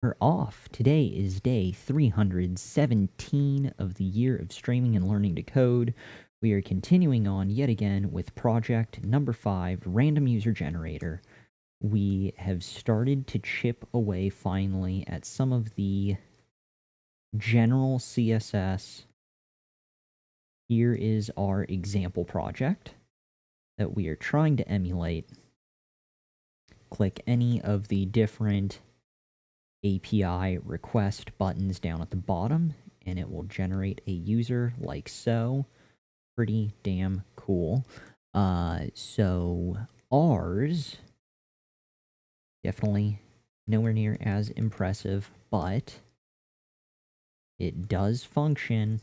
We're off. Today is day 317 of the year of streaming and learning to code. We are continuing on yet again with project number 5, Random User Generator. We have started to chip away finally at some of the general CSS. Here is our example project that we are trying to emulate. Click any of the different API request buttons down at the bottom, and it will generate a user like so. Pretty damn cool. So ours, definitely nowhere near as impressive, but it does function.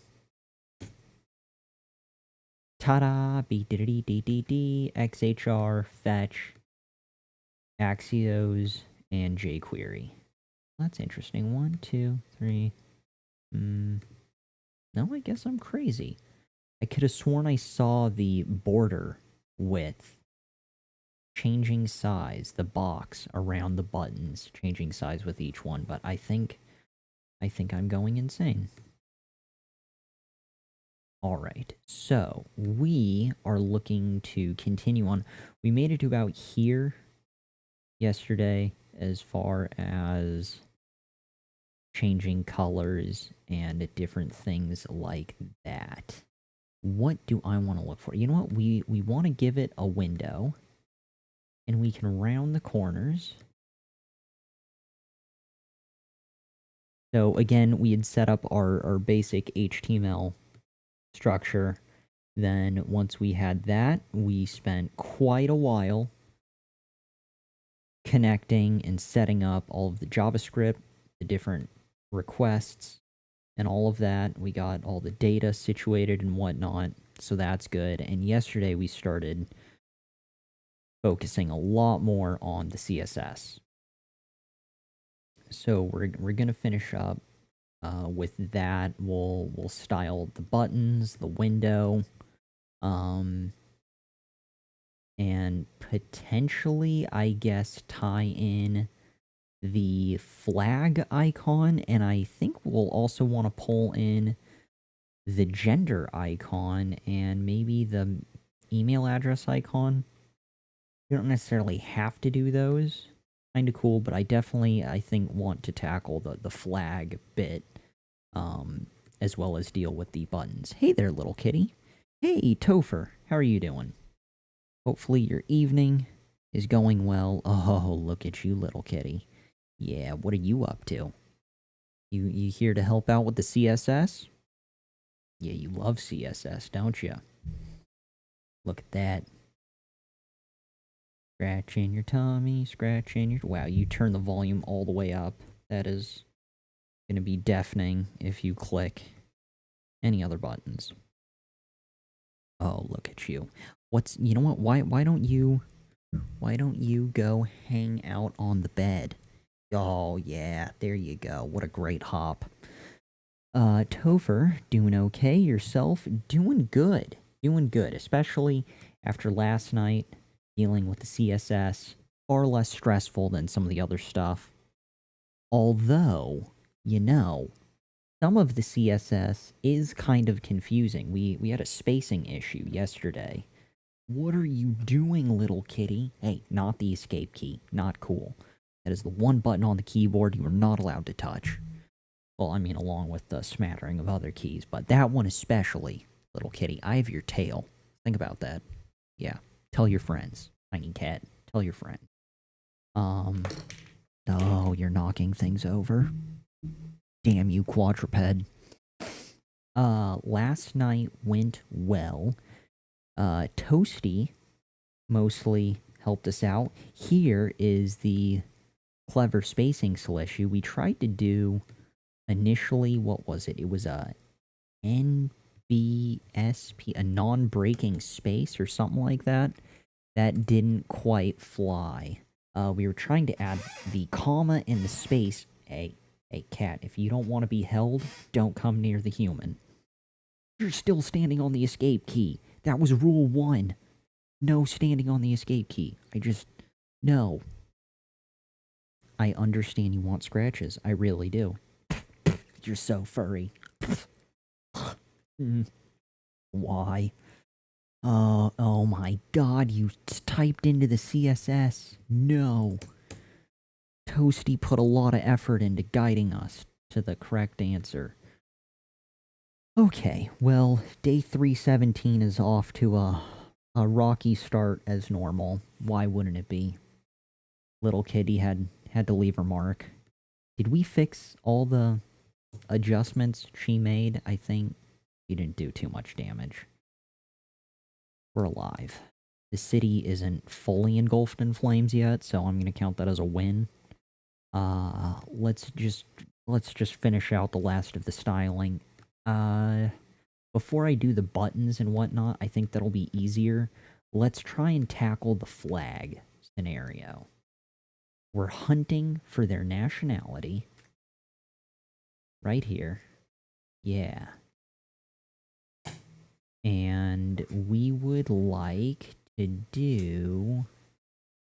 Ta-da! B-D-D-D-D-D, XHR, fetch, Axios, and jQuery. That's interesting. 1, 2, 3. No, I guess I'm crazy. I could have sworn I saw the border width changing size, the box around the buttons changing size with each one, but I think I'm going insane. Alright, so we are looking to continue on. We made it to about here yesterday as far as changing colors and different things like that. What do I want to look for? You know what? We want to give it a window, and we can round the corners. So again, we had set up our basic HTML structure. Then once we had that, we spent quite a while connecting and setting up all of the JavaScript, the different requests, and all of that. We got all the data situated and whatnot, so that's good. And yesterday we started focusing a lot more on the CSS. So we're gonna finish up with that. We'll style the buttons, the window, and potentially, I guess, tie in the flag icon, and I think we'll also want to pull in the gender icon and maybe the email address icon. You don't necessarily have to do those. Kind of cool, but I definitely, I think, want to tackle the flag bit, as well as deal with the buttons. Hey there, little kitty. Hey, Topher, how are you doing? Hopefully your evening is going well. Oh, look at you, little kitty. Yeah, what are you up to? You here to help out with the CSS? Yeah, you love CSS, don't you? Look at that. Scratching your tummy, scratching your... Wow, you turn the volume all the way up. That is going to be deafening if you click any other buttons. Oh, look at you. You know what? Why don't you go hang out on the bed? Oh, yeah, there you go. What a great hop. Topher, doing okay? Yourself? Doing good. Doing good, especially after last night dealing with the CSS. Far less stressful than some of the other stuff. Although, you know, some of the CSS is kind of confusing. We had a spacing issue yesterday. What are you doing, little kitty? Hey, not the escape key. Not cool. That is the one button on the keyboard you are not allowed to touch. Well, I mean, along with the smattering of other keys, but that one especially, little kitty. I have your tail. Think about that. Yeah. Tell your friends. Tiny cat. Tell your friends. Oh, you're knocking things over. Damn you, quadruped. Last night went well. Toasty mostly helped us out. Here is the clever spacing issue. We tried to do initially, what was it? It was a NBSP, a non-breaking space or something like that. That didn't quite fly. We were trying to add the comma in the space. Hey, cat, if you don't want to be held, don't come near the human. You're still standing on the escape key. That was rule 1. No standing on the escape key. No. I understand you want scratches. I really do. You're so furry. Why? Oh my god, you typed into the CSS. No. Toasty put a lot of effort into guiding us to the correct answer. Okay, well, day 317 is off to a rocky start as normal. Why wouldn't it be? Little kitty had to leave her mark. Did we fix all the adjustments she made? I think she didn't do too much damage. We're alive. The city isn't fully engulfed in flames yet, so I'm gonna count that as a win. Let's just finish out the last of the styling. Before I do the buttons and whatnot, I think that'll be easier. Let's try and tackle the flag scenario. We're hunting for their nationality. Right here. Yeah. And we would like to do...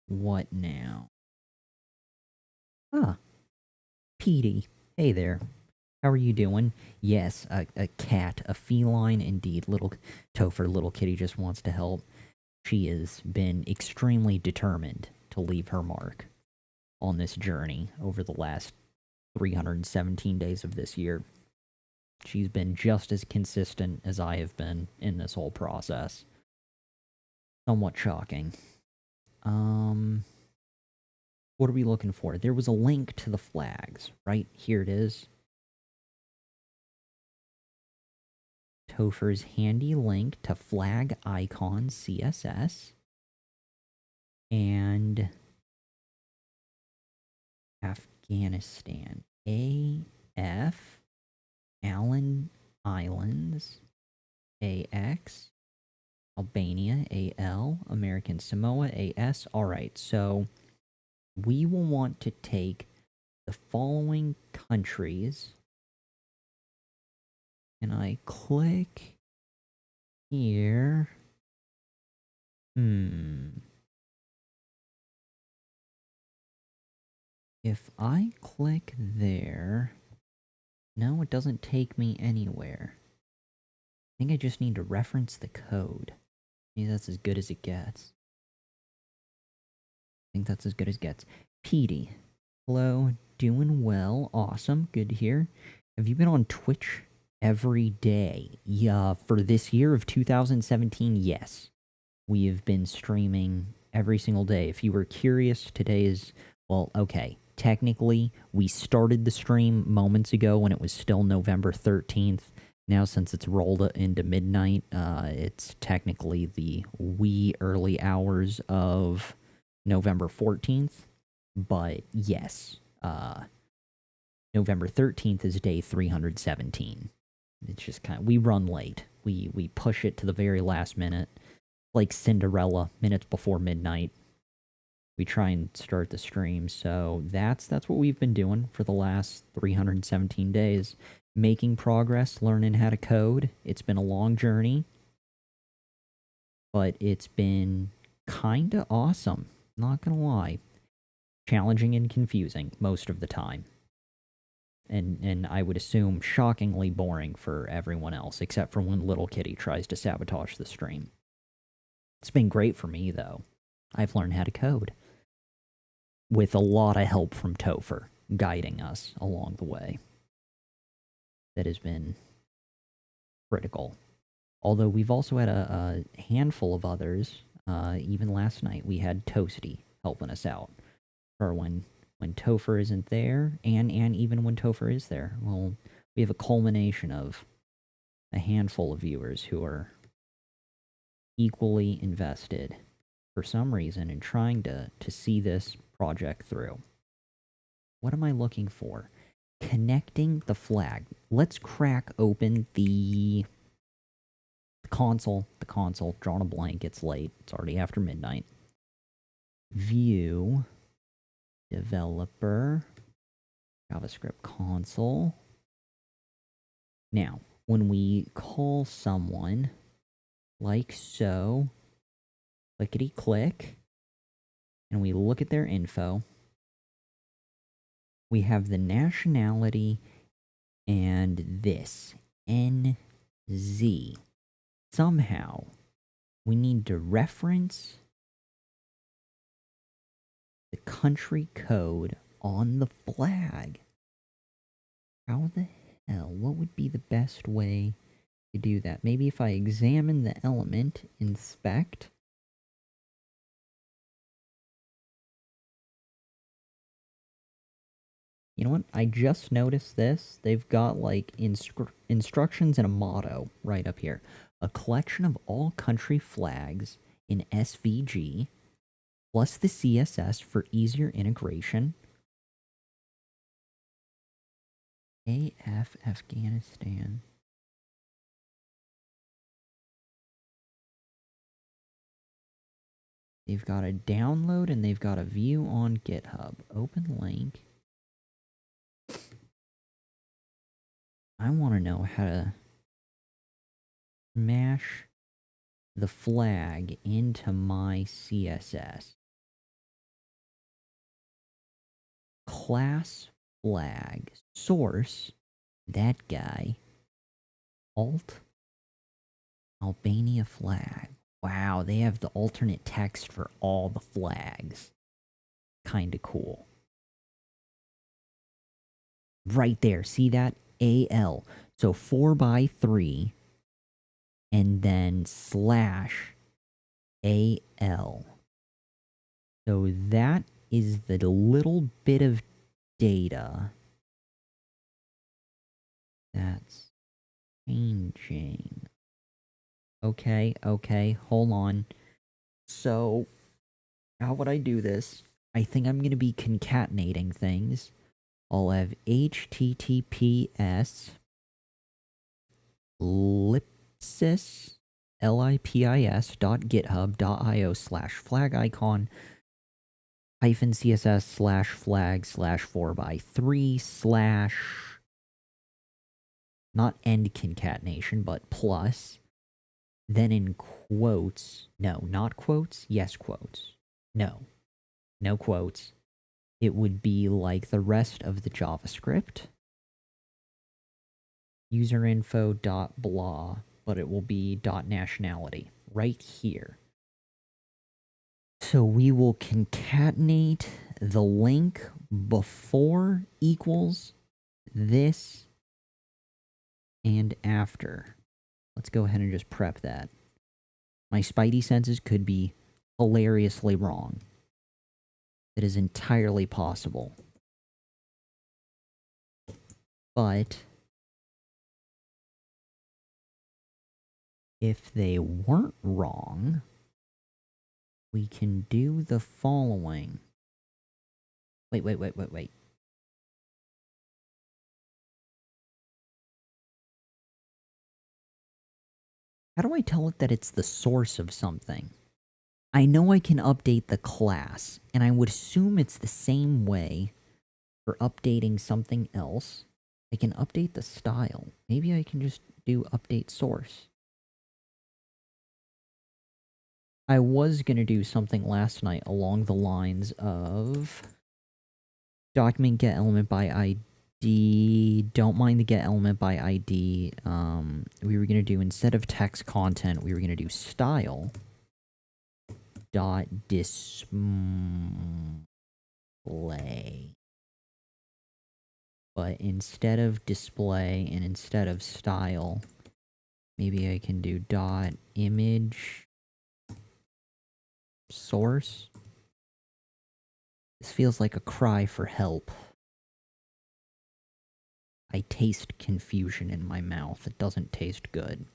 what now? Ah. Petey. Hey there. How are you doing? Yes, a cat. A feline indeed. Little Topher, little kitty just wants to help. She has been extremely determined to leave her mark on this journey over the last 317 days of this year. She's been just as consistent as I have been in this whole process. Somewhat shocking. What are we looking for? There was a link to the flags, right? Here it is. Topher's handy link to flag icon CSS. And Afghanistan. AF. Allen Islands. AX. Albania. AL. American Samoa. AS. Alright, so we will want to take the following countries. And I click here. If I click there... no, it doesn't take me anywhere. I think I just need to reference the code. Maybe that's as good as it gets. I think that's as good as it gets. Petey. Hello, doing well. Awesome, good to hear. Have you been on Twitch every day? Yeah, for this year of 2017, yes. We have been streaming every single day. If you were curious, today is... well, okay. Technically, we started the stream moments ago when it was still November 13th. Now, since it's rolled into midnight, it's technically the wee early hours of November 14th. But yes, November 13th is day 317. It's just kind of... we run late. We push it to the very last minute. Like Cinderella, minutes before midnight. We try and start the stream, so that's what we've been doing for the last 317 days. Making progress, learning how to code. It's been a long journey, but it's been kinda awesome, not gonna lie. Challenging and confusing most of the time. And I would assume shockingly boring for everyone else, except for when Little Kitty tries to sabotage the stream. It's been great for me, though. I've learned how to code. With a lot of help from Topher guiding us along the way. That has been critical. Although we've also had a handful of others. Even last night we had Toasty helping us out. Or when Topher isn't there, and even when Topher is there. Well, we have a culmination of a handful of viewers who are equally invested for some reason in trying to see this project through. What am I looking for? Connecting the flag. Let's crack open the console. The console. Drawing a blank. It's late. It's already after midnight. View. Developer. JavaScript console. Now, when we call someone, like so, clickety-click, and we look at their info, we have the nationality and this NZ. Somehow, we need to reference the country code on the flag. How the hell? What would be the best way to do that? Maybe if I examine the element, inspect. You know what? I just noticed this. They've got like instructions and a motto right up here. A collection of all country flags in SVG, plus the CSS for easier integration. AF Afghanistan. They've got a download and they've got a view on GitHub. Open link. I want to know how to smash the flag into my CSS. Class flag. Source. That guy. Alt. Albania flag. Wow, they have the alternate text for all the flags. Kinda cool. Right there, see that? AL. So 4x3 and then slash AL. So that is the little bit of data that's changing. Okay, hold on. So, how would I do this? I think I'm going to be concatenating things. I'll have HTTPS lipsis lipis.github.io/flag icon -css/flag/4x3/ not end concatenation, but plus, then in quotes, no, not quotes, yes quotes, no quotes, it would be like the rest of the JavaScript, userinfo.blah, but it will be .nationality right here. So we will concatenate the link before equals this and after. Let's go ahead and just prep that. My spidey senses could be hilariously wrong. It is entirely possible. But if they weren't wrong, we can do the following. Wait. How do I tell it that it's the source of something? I know I can update the class, and I would assume it's the same way for updating something else. I can update the style. Maybe I can just do update source. I was going to do something last night along the lines of document get element by ID. Don't mind the get element by ID. We were going to do, instead of text content, we were going to do style dot display. But instead of display and instead of style, maybe I can do dot image source. This feels like a cry for help. I taste confusion in my mouth. It doesn't taste good.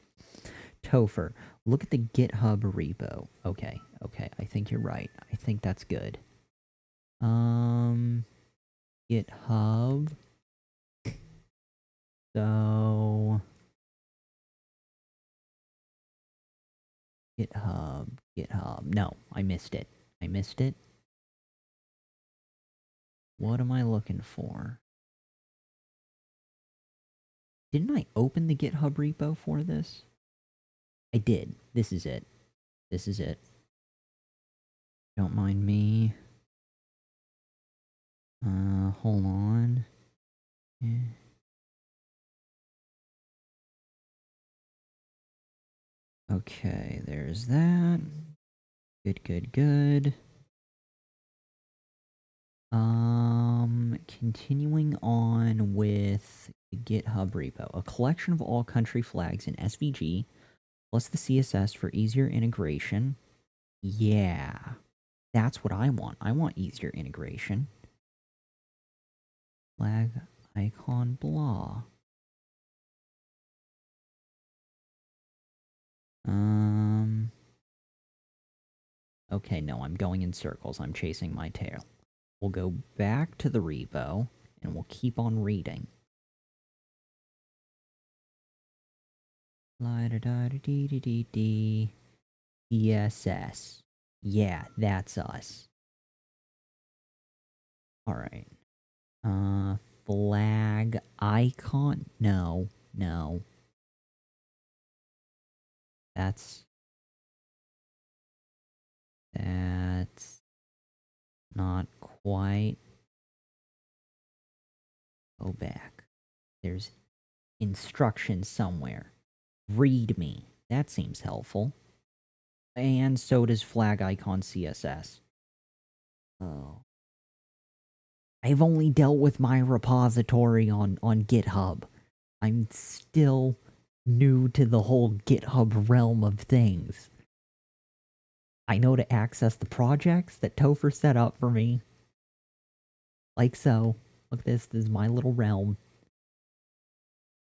Topher, look at the GitHub repo. Okay, I think you're right. I think that's good. GitHub. So GitHub. No, I missed it. What am I looking for? Didn't I open the GitHub repo for this? I did. This is it. Don't mind me. Hold on. Okay, there's that. Good, good, good. Continuing on with the GitHub repo. A collection of all country flags in SVG, plus the CSS for easier integration. Yeah. That's what I want. I want easier integration. Flag, icon, blah. Okay, no, I'm going in circles. I'm chasing my tail. We'll go back to the repo, and we'll keep on reading. La-da-da-da-dee-dee-dee-dee. CSS. Yeah, that's us. Alright. Flag icon? No, no. That's not quite. Go back. There's instructions somewhere. Read me. That seems helpful. And so does flag icon CSS. Oh. I've only dealt with my repository on GitHub. I'm still new to the whole GitHub realm of things. I know to access the projects that Topher set up for me. Like so. Look, this is my little realm.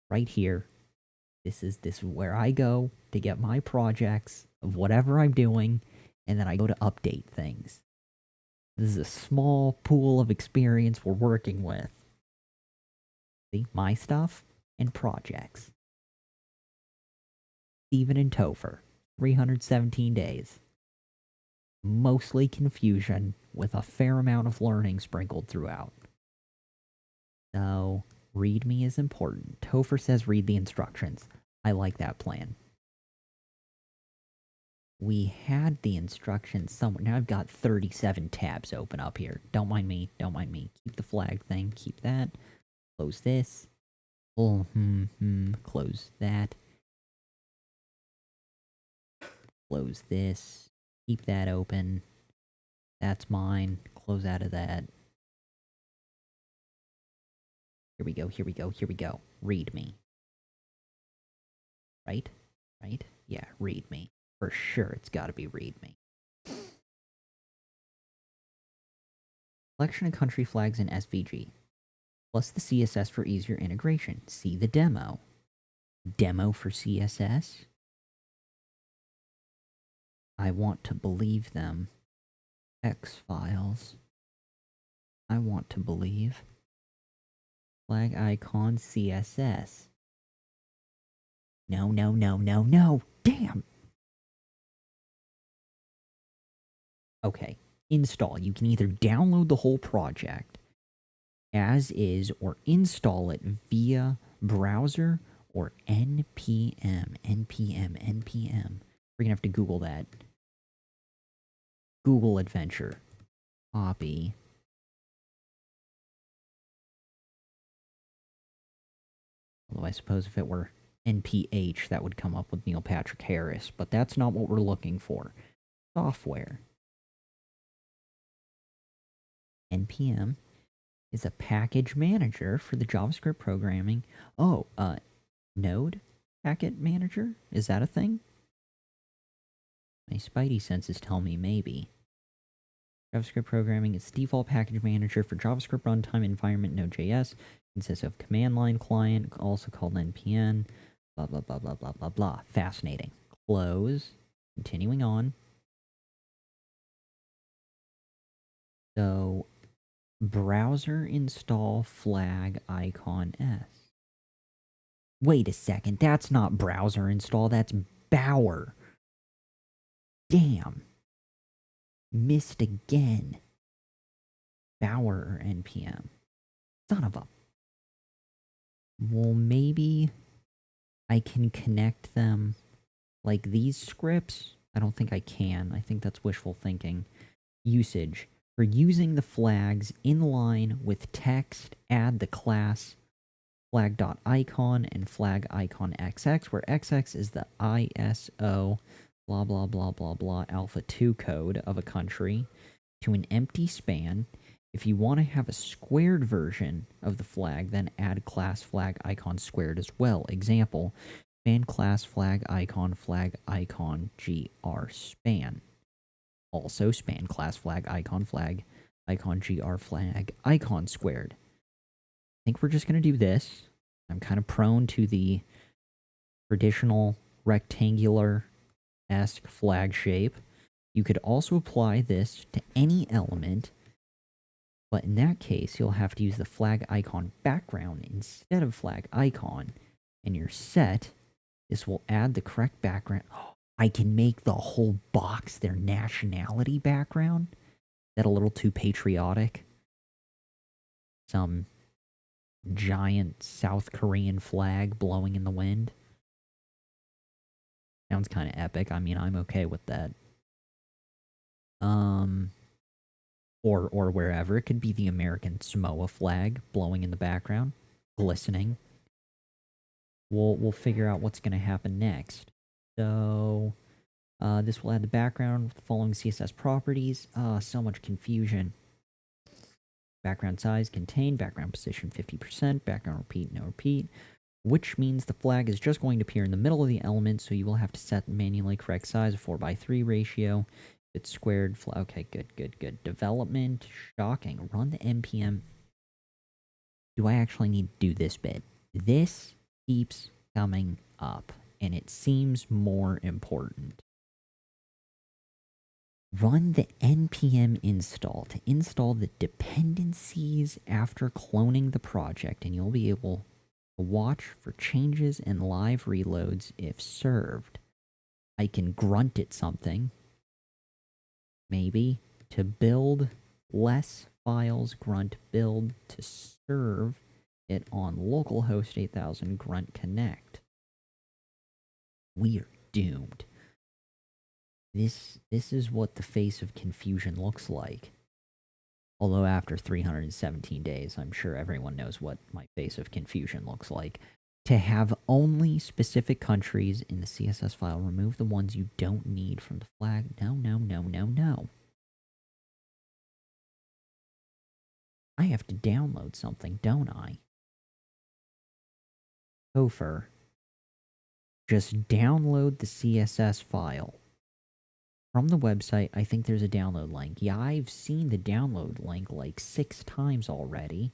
Right here. This is where I go to get my projects of whatever I'm doing, and then I go to update things. This is a small pool of experience we're working with. See, my stuff and projects. Steven and Topher, 317 days. Mostly confusion, with a fair amount of learning sprinkled throughout. So, README is important. Topher says read the instructions. I like that plan. We had the instructions somewhere. Now I've got 37 tabs open up here. Don't mind me. Don't mind me. Keep the flag thing. Keep that. Close this. Oh, close that. Close this. Keep that open. That's mine. Close out of that. Here we go, here we go, here we go. Read me. Right? Right? Yeah, read me. For sure it's gotta be read me. Collection of country flags in SVG. Plus the CSS for easier integration. See the demo. Demo for CSS? I want to believe them. X files. I want to believe. Flag icon CSS. No, no, no, no, no! Damn! Okay. Install. You can either download the whole project as is or install it via browser or npm. We're gonna have to Google that. Google Adventure. Copy. Although I suppose if it were nph, that would come up with Neil Patrick Harris, but that's not what we're looking for. Software. npm is a package manager for the JavaScript programming. Oh, Node packet manager? Is that a thing? My spidey senses tell me maybe. JavaScript programming is default package manager for JavaScript runtime environment Node.js. Consists of command line client, also called npm. Blah, blah, blah, blah, blah, blah, blah. Fascinating. Close. Continuing on. So, browser install flag icon s. Wait a second, that's not browser install, that's Bower. Damn. Missed again. Bower npm. Son of a... Well, maybe I can connect them like these scripts. I don't think I can. I think that's wishful thinking. Usage. For using the flags in line with text, add the class flag.icon and flag icon XX, where XX is the ISO blah blah blah blah blah alpha 2 code of a country to an empty span. If you want to have a squared version of the flag, then add class flag icon squared as well. Example, span class flag icon gr span. Also span class flag icon gr flag icon squared. I think we're just going to do this. I'm kind of prone to the traditional rectangular-esque flag shape. You could also apply this to any element, but in that case, you'll have to use the flag icon background instead of flag icon, and you're set. This will add the correct background. Oh, I can make the whole box their nationality background. Is that a little too patriotic? Some giant South Korean flag blowing in the wind. Sounds kind of epic. I mean, I'm okay with that. Or wherever. It could be the American Samoa flag blowing in the background, glistening. We'll figure out what's going to happen next. So, this will add the background with the following CSS properties. So much confusion. Background size contained, background position 50%, background repeat, no repeat, which means the flag is just going to appear in the middle of the element, so you will have to set the manually correct size, a 4:3 ratio. It's squared. Okay, good. Development, shocking. Run the npm. Do I actually need to do this bit? This keeps coming up, and it seems more important. Run the npm install to install the dependencies after cloning the project, and you'll be able to watch for changes and live reloads if served. I can grunt it something. Maybe to build less files, grunt build to serve it on localhost 8000 grunt connect. We're doomed. This is what the face of confusion looks like. Although after 317 days, I'm sure everyone knows what my face of confusion looks like. To have only specific countries in the CSS file, remove the ones you don't need from the flag. No. I have to download something, don't I? Gopher. Just download the CSS file. From the website, I think there's a download link. Yeah, I've seen the download link like 6 times already.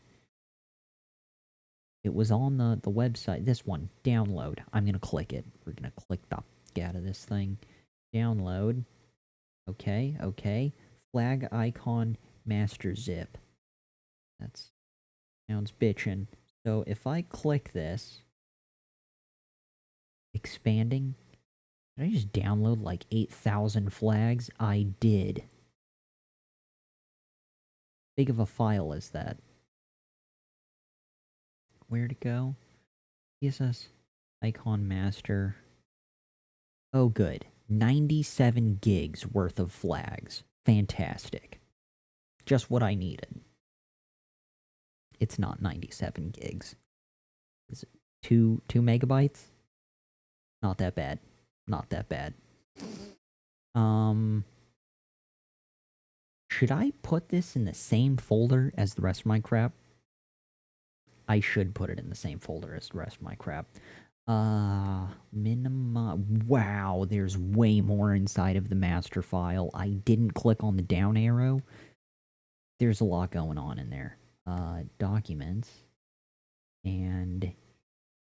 It was on the website. This one, download. I'm going to click it. We're going to click the get out of this thing. Download. Okay. Flag icon master zip. That sounds bitchin'. So if I click this, expanding, did I just download like 8,000 flags? I did. Big of a file is that? Where'd it go? CSS icon master. Oh, good. 97 gigs worth of flags. Fantastic. Just what I needed. It's not 97 gigs. Is it 2 megabytes? Not that bad. Not that bad. Should I put this in the same folder as the rest of my crap? I should put it in the same folder as the rest of my crap. Minimum. Wow, there's way more inside of the master file. I didn't click on the down arrow. There's a lot going on in there. Documents. And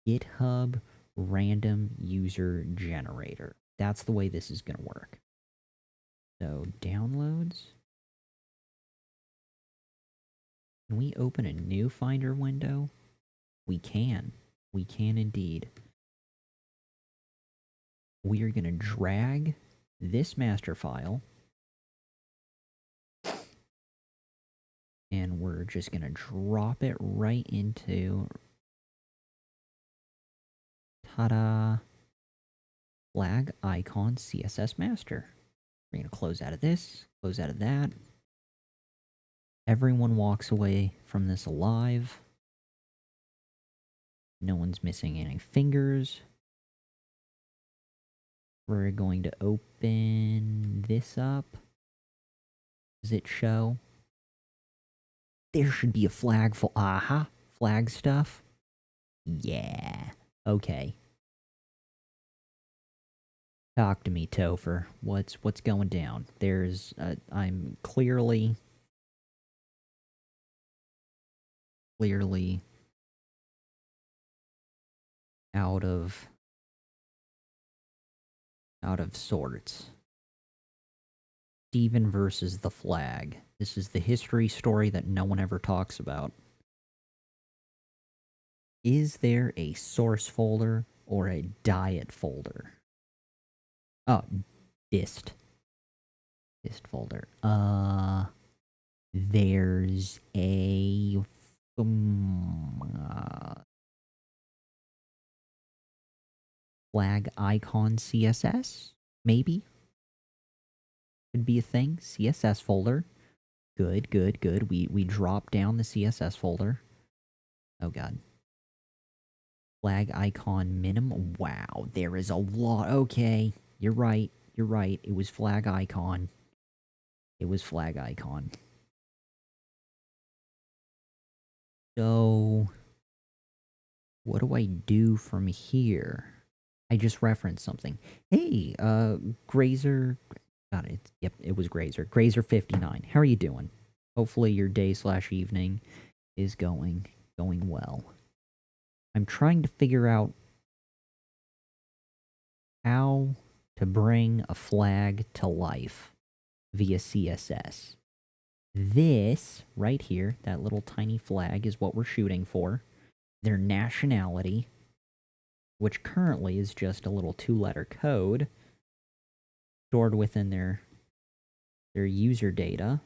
GitHub random user generator. That's the way this is going to work. So, downloads. Can we open a new Finder window? We can. We can indeed. We are going to drag this master file. And we're just going to drop it right into... Ta-da! Flag icon CSS master. We're going to close out of this, close out of that. Everyone walks away from this alive. No one's missing any fingers. We're going to open this up. Does it show? There should be a flag for... Aha! Flag stuff. Yeah. Okay. Talk to me, Topher. What's going down? There's... I'm clearly out of sorts. Steven versus the flag. This is the history story that no one ever talks about. Is there a source folder or a diet folder? Oh, dist. Dist folder. There's a... flag icon CSS? Maybe? Could be a thing. CSS folder. Good, good, good. We drop down the CSS folder. Oh god. Flag icon minimum. Wow, there is a lot. Okay, you're right. You're right. It was flag icon. It was flag icon. So, what do I do from here? I just referenced something. Hey, Grazer. Got it. Yep, it was Grazer. Grazer59. How are you doing? Hopefully your day/evening is going well. I'm trying to figure out how to bring a flag to life via CSS. This right here, that little tiny flag, is what we're shooting for. Their nationality, which currently is just a little 2-letter code stored within their user data.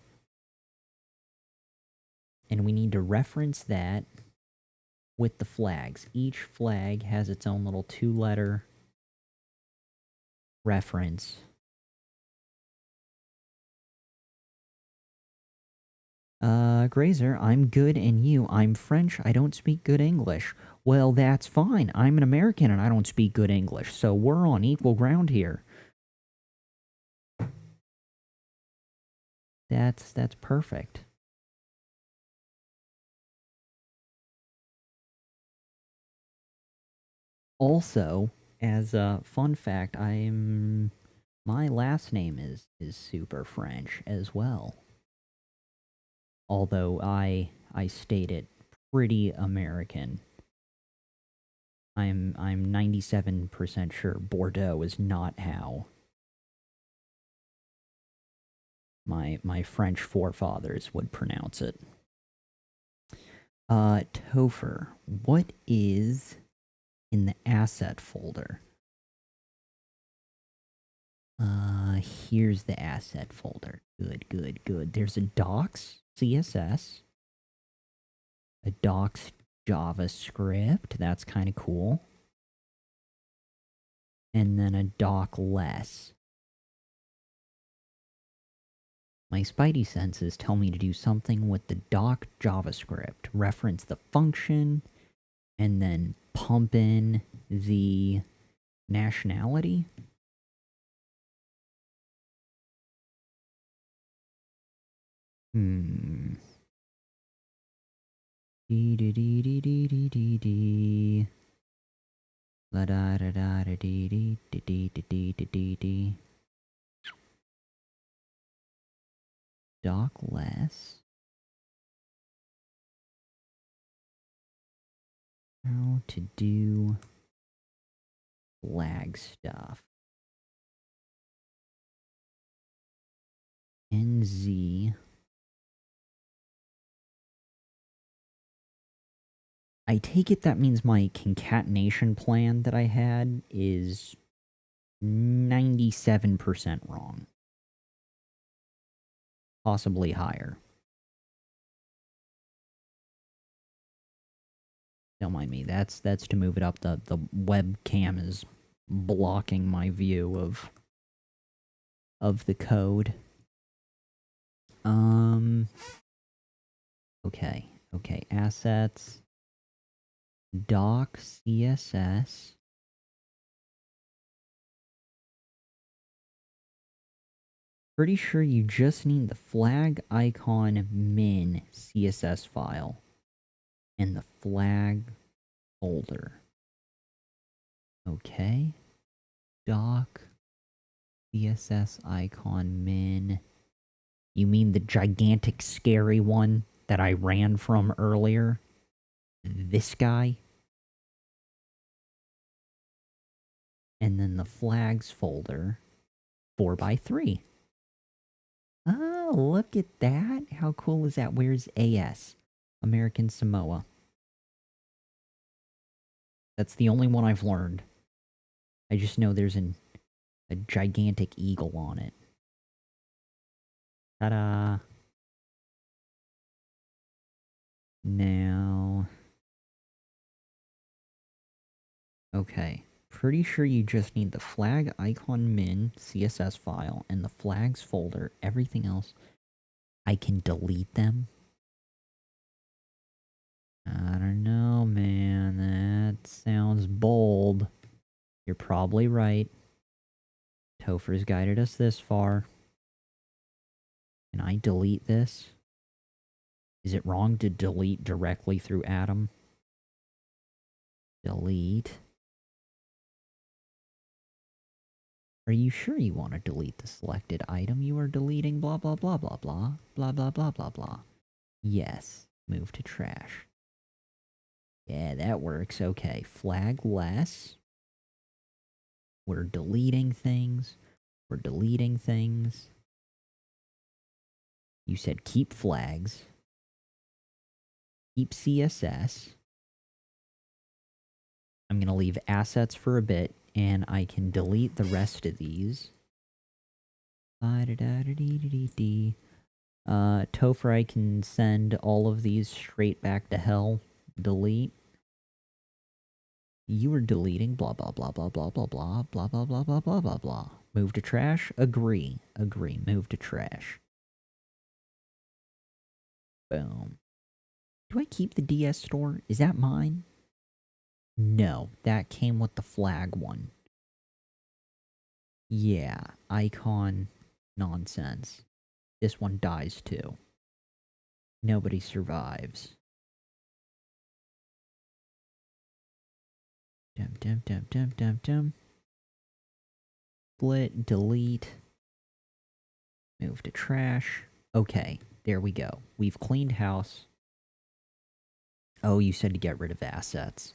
And we need to reference that with the flags. Each flag has its own little 2-letter reference. Grazer, I'm good and you. I'm French, I don't speak good English. Well, that's fine. I'm an American and I don't speak good English, so we're on equal ground here. That's perfect. Also, as a fun fact, my last name is super French as well. Although I state it pretty American. I'm 97% sure Bordeaux is not how my French forefathers would pronounce it. Topher, what is in the asset folder? Here's the asset folder. Good, good, good. There's a docs CSS, a docs JavaScript. That's kind of cool. And then a doc less. My spidey senses tell me to do something with the doc JavaScript, reference the function, and then pump in the nationality. Dee dee dee dee dee dee dee dee. La da da da da dee dee dee dee dee dee dee dee. Doc less. How to do flag stuff. NZ. I take it that means my concatenation plan that I had is 97% wrong. Possibly higher. Don't mind me. That's to move it up. The webcam is blocking my view of the code. Okay, okay, assets, doc CSS. Pretty sure you just need the flag icon min CSS file and the flag folder. Okay, doc CSS icon min. You mean the gigantic scary one that I ran from earlier? This guy? And then the flags folder, 4x3. Oh, look at that. How cool is that? Where's AS? American Samoa. That's the only one I've learned. I just know there's a gigantic eagle on it. Ta-da! Now... Okay. Pretty sure you just need the flag icon min CSS file and the flags folder. Everything else, I can delete them. I don't know, man. That sounds bold. You're probably right. Topher's guided us this far. Can I delete this? Is it wrong to delete directly through Atom? Delete. Are you sure you want to delete the selected item you are deleting? Blah, blah, blah, blah, blah. Blah, blah, blah, blah, blah. Yes. Move to trash. Yeah, that works. Okay. Flag less. We're deleting things. We're deleting things. You said keep flags. Keep CSS. I'm going to leave assets for a bit, and I can delete the rest of these. Topher, I can send all of these straight back to hell. Delete. You were deleting blah blah blah blah blah blah blah blah blah blah blah blah blah blah. Move to trash? Agree. Agree. Move to trash. Boom. Do I keep the DS store? Is that mine? No, that came with the flag one. Yeah, icon nonsense. This one dies too. Nobody survives. Dum dum dum dum dum dum. Split, delete. Move to trash. Okay, there we go. We've cleaned house. Oh, you said to get rid of assets.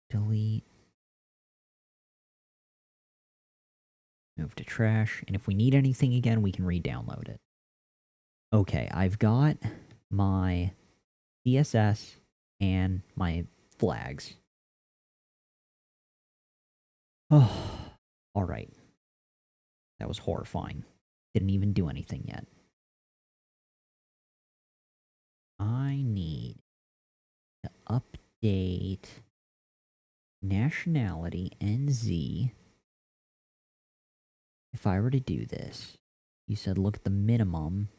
Delete. Move to trash. And if we need anything again, we can re-download it. Okay, I've got my CSS and my flags. Oh, alright. That was horrifying. Didn't even do anything yet. I need to update nationality NZ. If I were to do this, you said look at the minimum.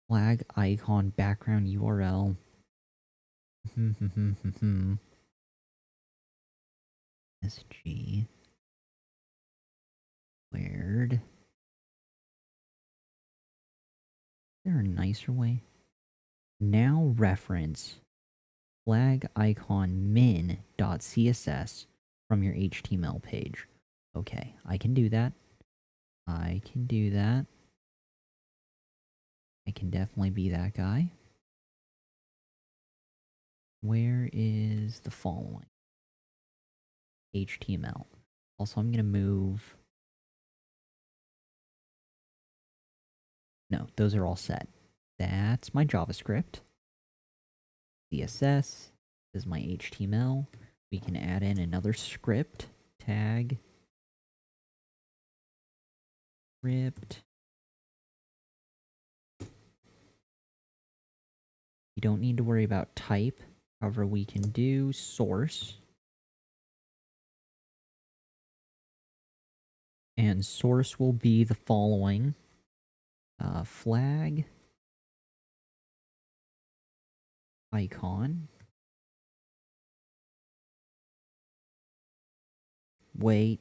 Flag icon background URL. SG. Weird. Is there a nicer way? Now reference flag icon min.css from your HTML page. Okay, I can do that. I can do that. I can definitely be that guy. Where is the following? HTML. Also, I'm going to move... No, those are all set. That's my JavaScript. CSS is my HTML. We can add in another script. Tag. Script. You don't need to worry about type. However, we can do source. And source will be the following. Flag icon. Wait.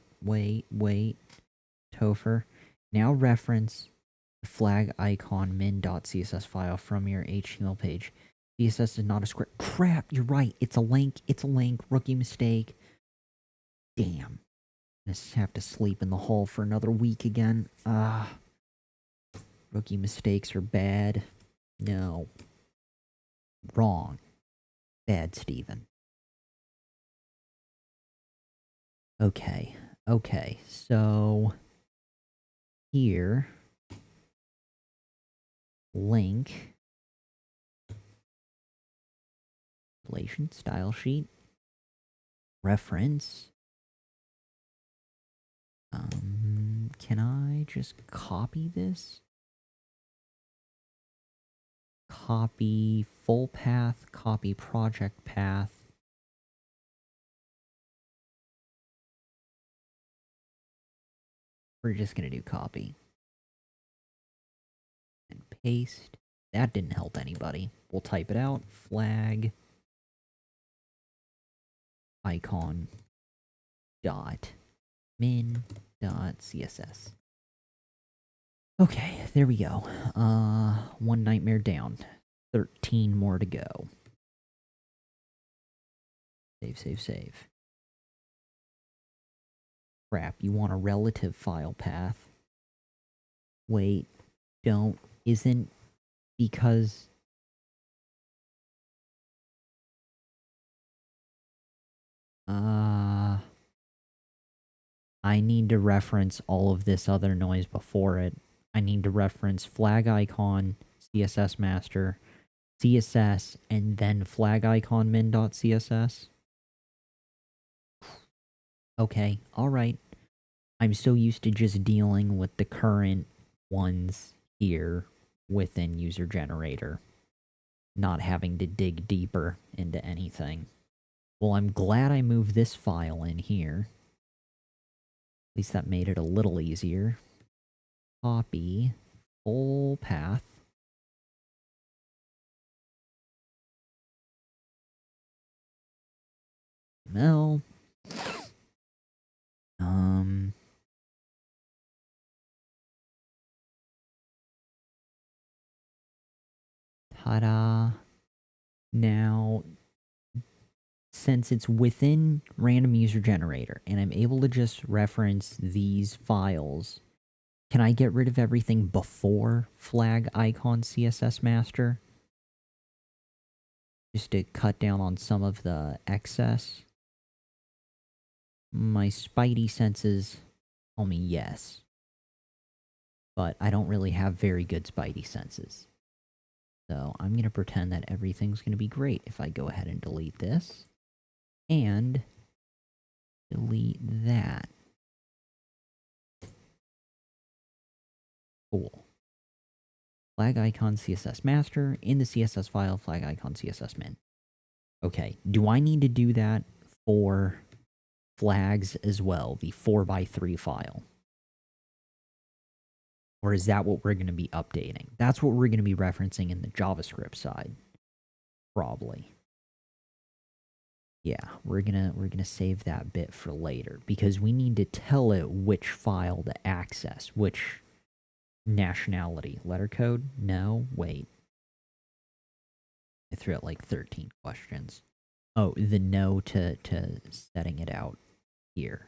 Topher. Now reference the flag icon min.css file from your HTML page. CSS is not a script. Crap, you're right. It's a link. Rookie mistake. Damn. I just have to sleep in the hall for another week again. Rookie mistakes are bad. No. Wrong. Bad, Steven. Okay. So here, link, relation style sheet, reference. Can I just copy this? Copy full path, copy project path. We're just gonna do copy. And paste. That didn't help anybody. We'll type it out. Flag icon dot min dot css. Okay, there we go. One nightmare down. 13 more to go. Save. Crap, you want a relative file path. Wait, don't. Isn't because... I need to reference all of this other noise before it. I need to reference flag icon, CSS master, CSS, and then flag icon min.css. Okay, alright. I'm so used to just dealing with the current ones here within user generator, not having to dig deeper into anything. Well, I'm glad I moved this file in here. At least that made it a little easier. Copy full path. No. Ta-da. Now, since it's within random user generator and I'm able to just reference these files, can I get rid of everything before flag icon CSS master? Just to cut down on some of the excess? My spidey senses tell me yes. But I don't really have very good spidey senses. So I'm going to pretend that everything's going to be great if I go ahead and delete this. And delete that. Cool. Flag icon CSS master, in the CSS file, flag icon CSS min. Okay, do I need to do that for flags as well, the 4x3 file? Or is that what we're going to be updating? That's what we're going to be referencing in the JavaScript side. Probably. Yeah, we're gonna save that bit for later because we need to tell it which file to access, which nationality. Letter code? No, wait. I threw out like 13 questions. Oh, the no to setting it out here.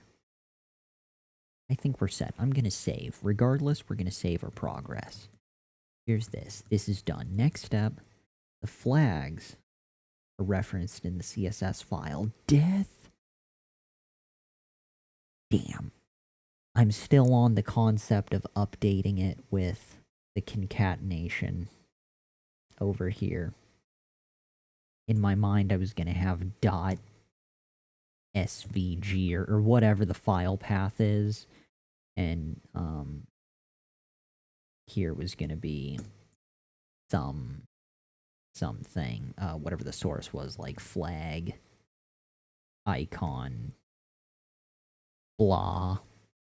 I think we're set. I'm gonna save. Regardless, we're gonna save our progress. Here's this. This is done. Next step, the flags are referenced in the CSS file. Death? Damn. I'm still on the concept of updating it with the concatenation over here. In my mind, I was going to have dot .svg or whatever the file path is. And here was going to be something, whatever the source was, like flag, icon, blah.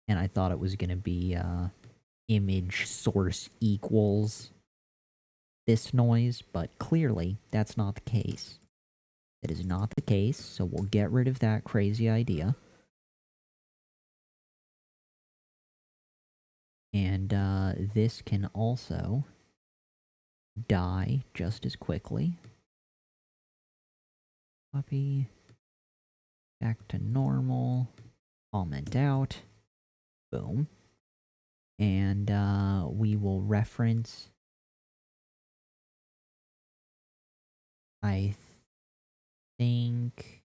and I thought it was going to be image source equals this noise, but clearly that's not the case. That is not the case, so we'll get rid of that crazy idea. And this can also die just as quickly. Copy. Back to normal. Comment out. Boom. And we will reference... I think...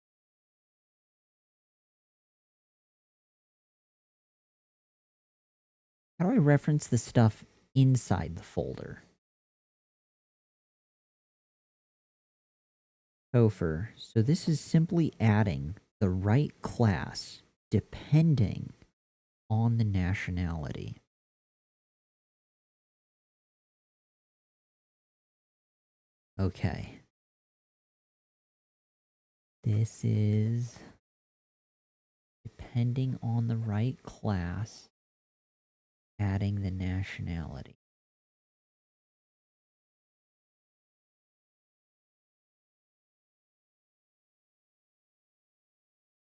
How do I reference the stuff inside the folder? Topher. So this is simply adding the right class depending on the nationality. Okay. This is depending on the right class, adding the nationality.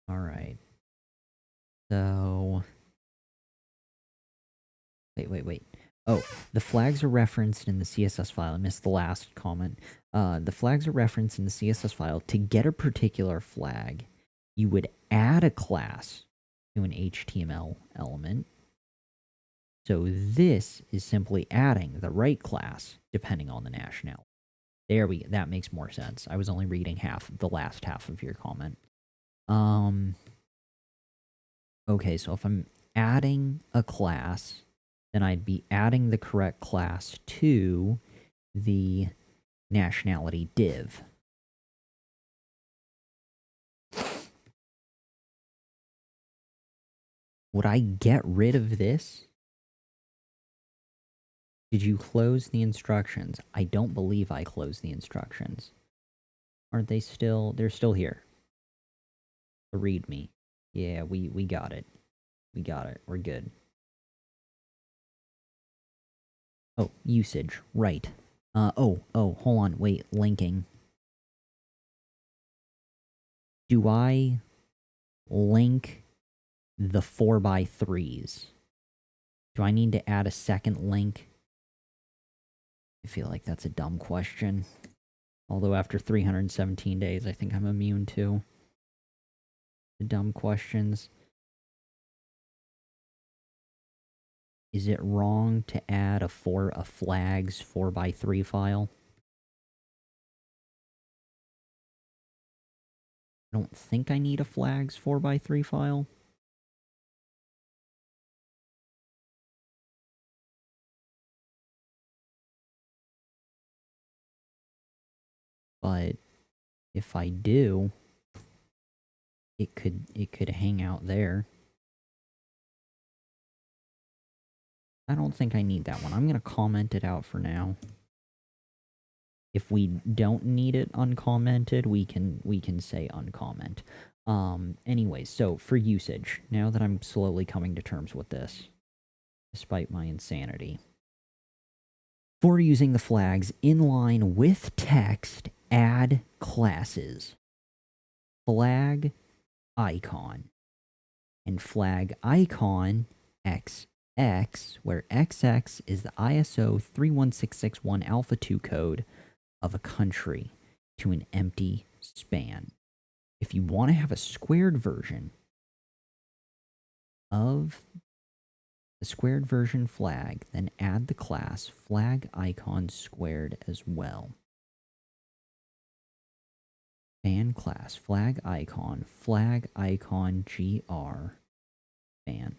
Alright. So... Wait. Oh, the flags are referenced in the CSS file. I missed the last comment. The flags are referenced in the CSS file. To get a particular flag, you would add a class to an HTML element. So this is simply adding the right class, depending on the nationality. That makes more sense. I was only reading the last half of your comment. Okay, so if I'm adding a class, then I'd be adding the correct class to the nationality div. Would I get rid of this? Did you close the instructions? I don't believe I closed the instructions. Aren't they still... They're still here. The readme. Yeah, we got it. We got it. We're good. Oh, usage. Right. Oh, hold on. Wait, linking. Do I link the 4x3s? Do I need to add a second link? I feel like that's a dumb question. Although after 317 days, I think I'm immune to the dumb questions. Is it wrong to add a flags 4x3 file? I don't think I need a flags 4x3 file. But if I do, it could hang out there. I don't think I need that one. I'm gonna comment it out for now. If we don't need it uncommented, we can say uncomment. Anyways, so for usage, now that I'm slowly coming to terms with this, despite my insanity. For using the flags in line with text, add classes. Flag icon. And flag icon XX, where XX is the ISO 31661 Alpha 2 code of a country to an empty span. If you want to have a squared version of the squared version flag, then add the class flag icon squared as well. Span class flag icon gr span.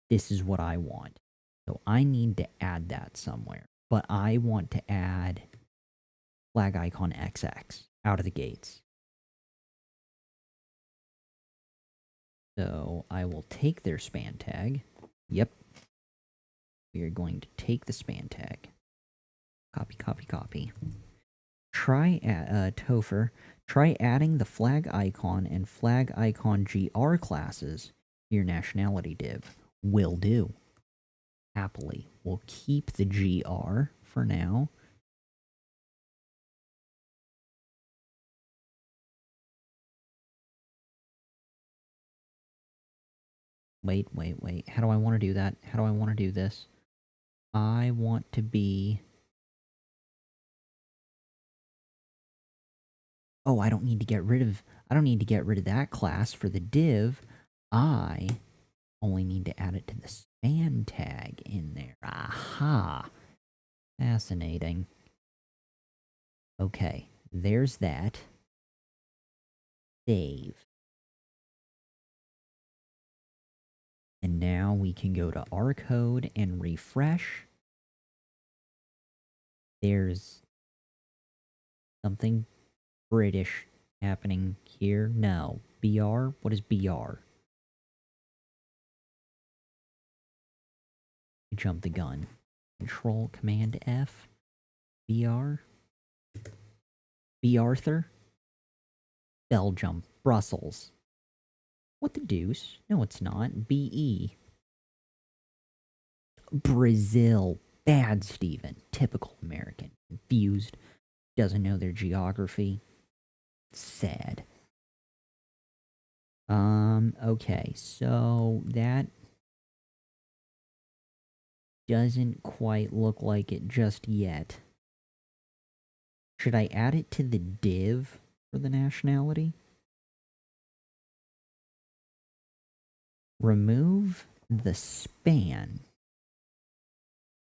This is what I want. So I need to add that somewhere. But I want to add flag icon XX out of the gates. So I will take their span tag. Yep. We are going to take the span tag. Copy. Try Topher. Try adding the flag icon and flag icon gr classes Your nationality div. Will do. Happily. We'll keep the GR for now. Wait. How do I want to do that? How do I want to do this? I want to be... Oh, I don't need to get rid of... I don't need to get rid of that class for the div. I only need to add it to the span tag in there. Aha! Fascinating. Okay, there's that. Save. And now we can go to our code and refresh. There's something British happening here. No. BR? What is BR? Jump the gun. Control Command F. BR? B. Arthur? Belgium. Brussels. What the deuce? No, it's not. BE. Brazil. Bad Steven. Typical American. Confused. Doesn't know their geography. Sad. Okay, so that doesn't quite look like it just yet. Should I add it to the div for the nationality? Remove the span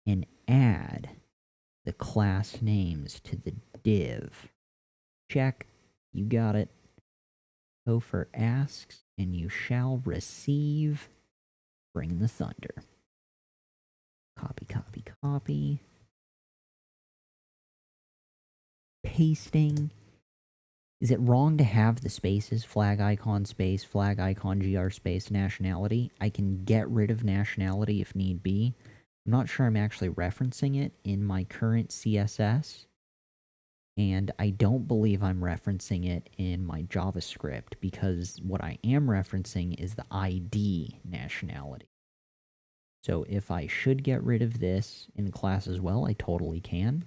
and add the class names to the div. Check. You got it. Gopher asks, and you shall receive. Bring the thunder. Copy. Pasting. Is it wrong to have the spaces, flag icon space, flag icon GR space, nationality? I can get rid of nationality if need be. I'm not sure I'm actually referencing it in my current CSS. And I don't believe I'm referencing it in my JavaScript, because what I am referencing is the ID nationality. So if I should get rid of this in class as well, I totally can.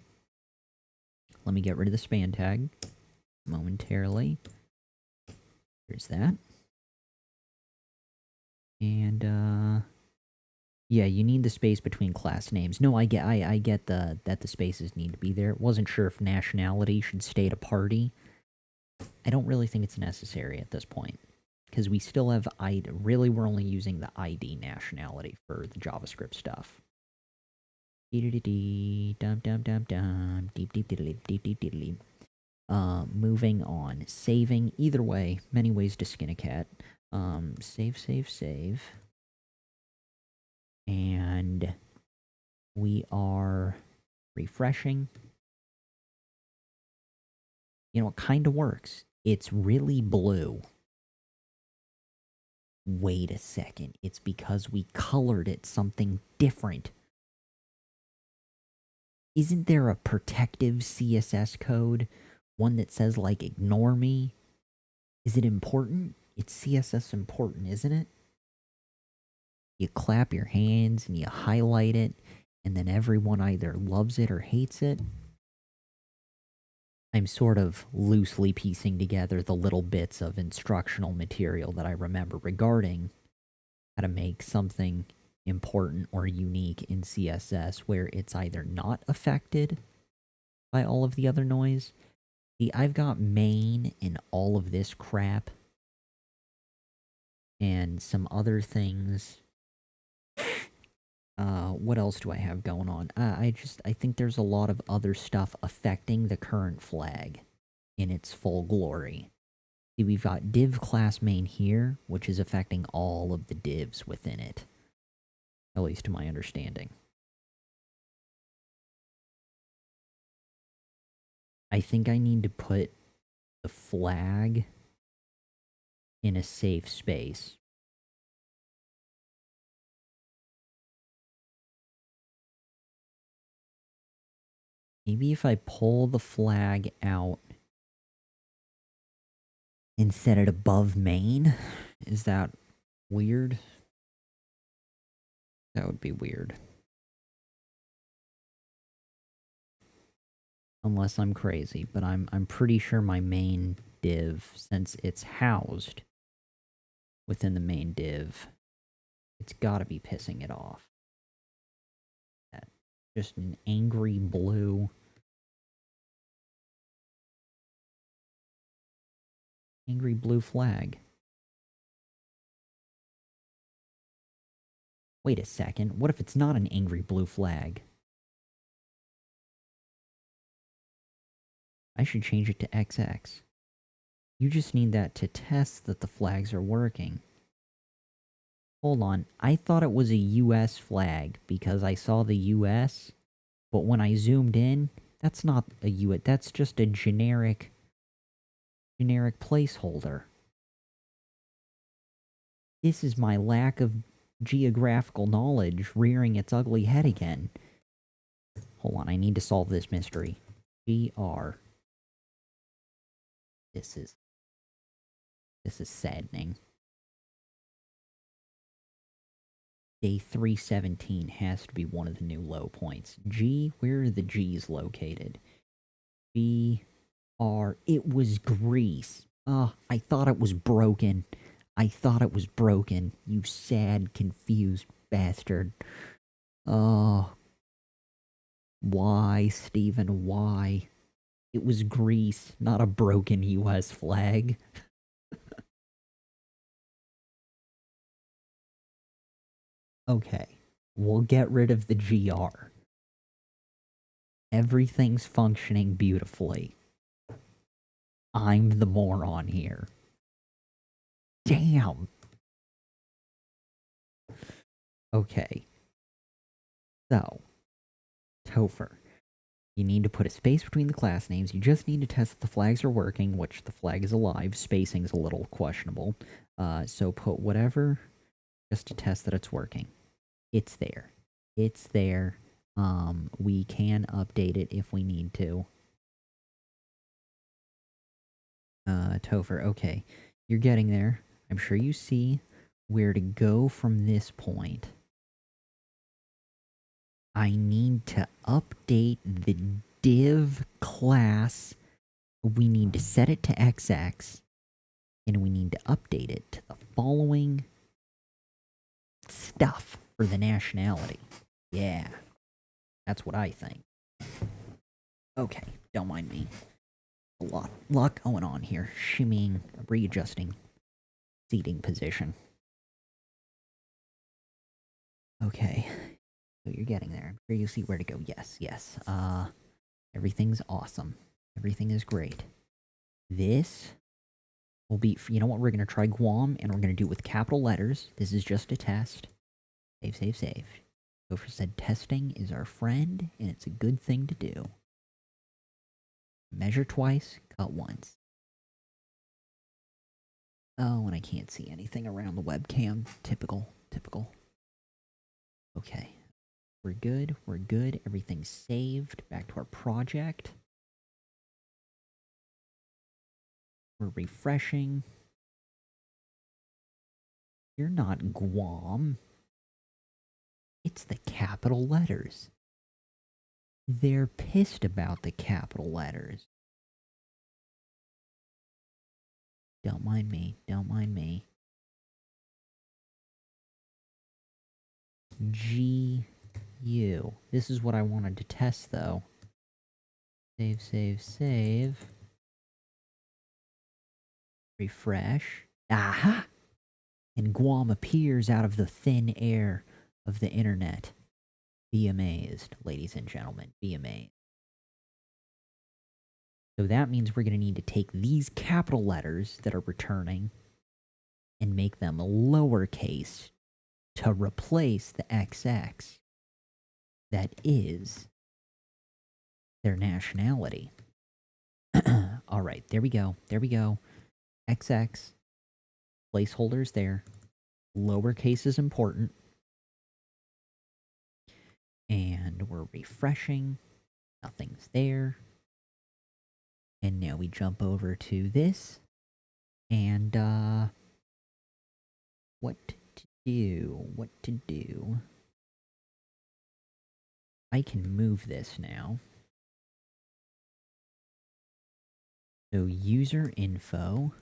Let me get rid of the span tag momentarily. Here's that. And yeah, you need the space between class names. No, I get that the spaces need to be there. Wasn't sure if nationality should stay to party. I don't really think it's necessary at this point, because we still have ID. Really, we're only using the ID nationality for the JavaScript stuff. Moving on. Saving. Either way, many ways to skin a cat. Save. And we are refreshing. You know, it kind of works. It's really blue. Wait a second. It's because we colored it something different. Isn't there a protective CSS code? One that says, like, ignore me? Is it important? It's CSS important, isn't it? You clap your hands and you highlight it, and then everyone either loves it or hates it. I'm sort of loosely piecing together the little bits of instructional material that I remember regarding how to make something important or unique in CSS where it's either not affected by all of the other noise. See, I've got main in all of this crap and some other things. What else do I have going on? I think there's a lot of other stuff affecting the current flag in its full glory. See, we've got div class main here, which is affecting all of the divs within it. At least to my understanding. I think I need to put the flag in a safe space. Maybe if I pull the flag out and set it above main, is that Weird? That would be weird. Unless I'm crazy, but I'm pretty sure my main div, since it's housed within the main div, it's gotta be pissing it off. That just an angry blue flag. Wait a second, what if it's not an angry blue flag? I should change it to XX. You just need that to test that the flags are working. Hold on, I thought it was a US flag because I saw the US, but when I zoomed in, that's not a US, that's just a generic placeholder. This is my lack of geographical knowledge rearing its ugly head again. Hold on, I need to solve this mystery. GR. This is saddening. Day 317 has to be one of the new low points. G, where are the G's located? GR. It was Greece. I thought it was broken. You sad, confused bastard. Oh. Why, Stephen, why? It was Greece, not a broken US flag. Okay, we'll get rid of the GR. Everything's functioning beautifully. I'm the moron here. Damn. Okay. So, Topher, you need to put a space between the class names. You just need to test that the flags are working, which the flag is alive. Spacing's a little questionable. So put whatever, just to test that it's working. It's there. It's there. We can update it if we need to. Topher, okay. You're getting there. I'm sure you see where to go from this point. I need to update the div class. We need to set it to XX. And we need to update it to the following stuff for the nationality. Yeah. That's what I think. Okay, don't mind me. A lot going on here. Shimmying, readjusting seating position. Okay. So you're getting there. I'm sure you see where to go. Yes. Everything's awesome. Everything is great. This will be, you know what, we're going to try Guam, and we're going to do it with capital letters. This is just a test. Save. Gopher said testing is our friend, and it's a good thing to do. Measure twice, cut once. Oh, and I can't see anything around the webcam. Typical. Okay. We're good. Everything's saved. Back to our project. We're refreshing. You're not Guam. It's the capital letters. They're pissed about the capital letters. Don't mind me. GU. This is what I wanted to test, though. Save. Refresh. Aha! And Guam appears out of the thin air of the internet. Be amazed, ladies and gentlemen. Be amazed. So that means we're going to need to take these capital letters that are returning and make them lowercase to replace the XX that is their nationality. Alright, there we go. XX. Placeholders there. Lowercase is important. And we're refreshing. Nothing's there. And now we jump over to this. And, what do? What to do? I can move this now. So user info.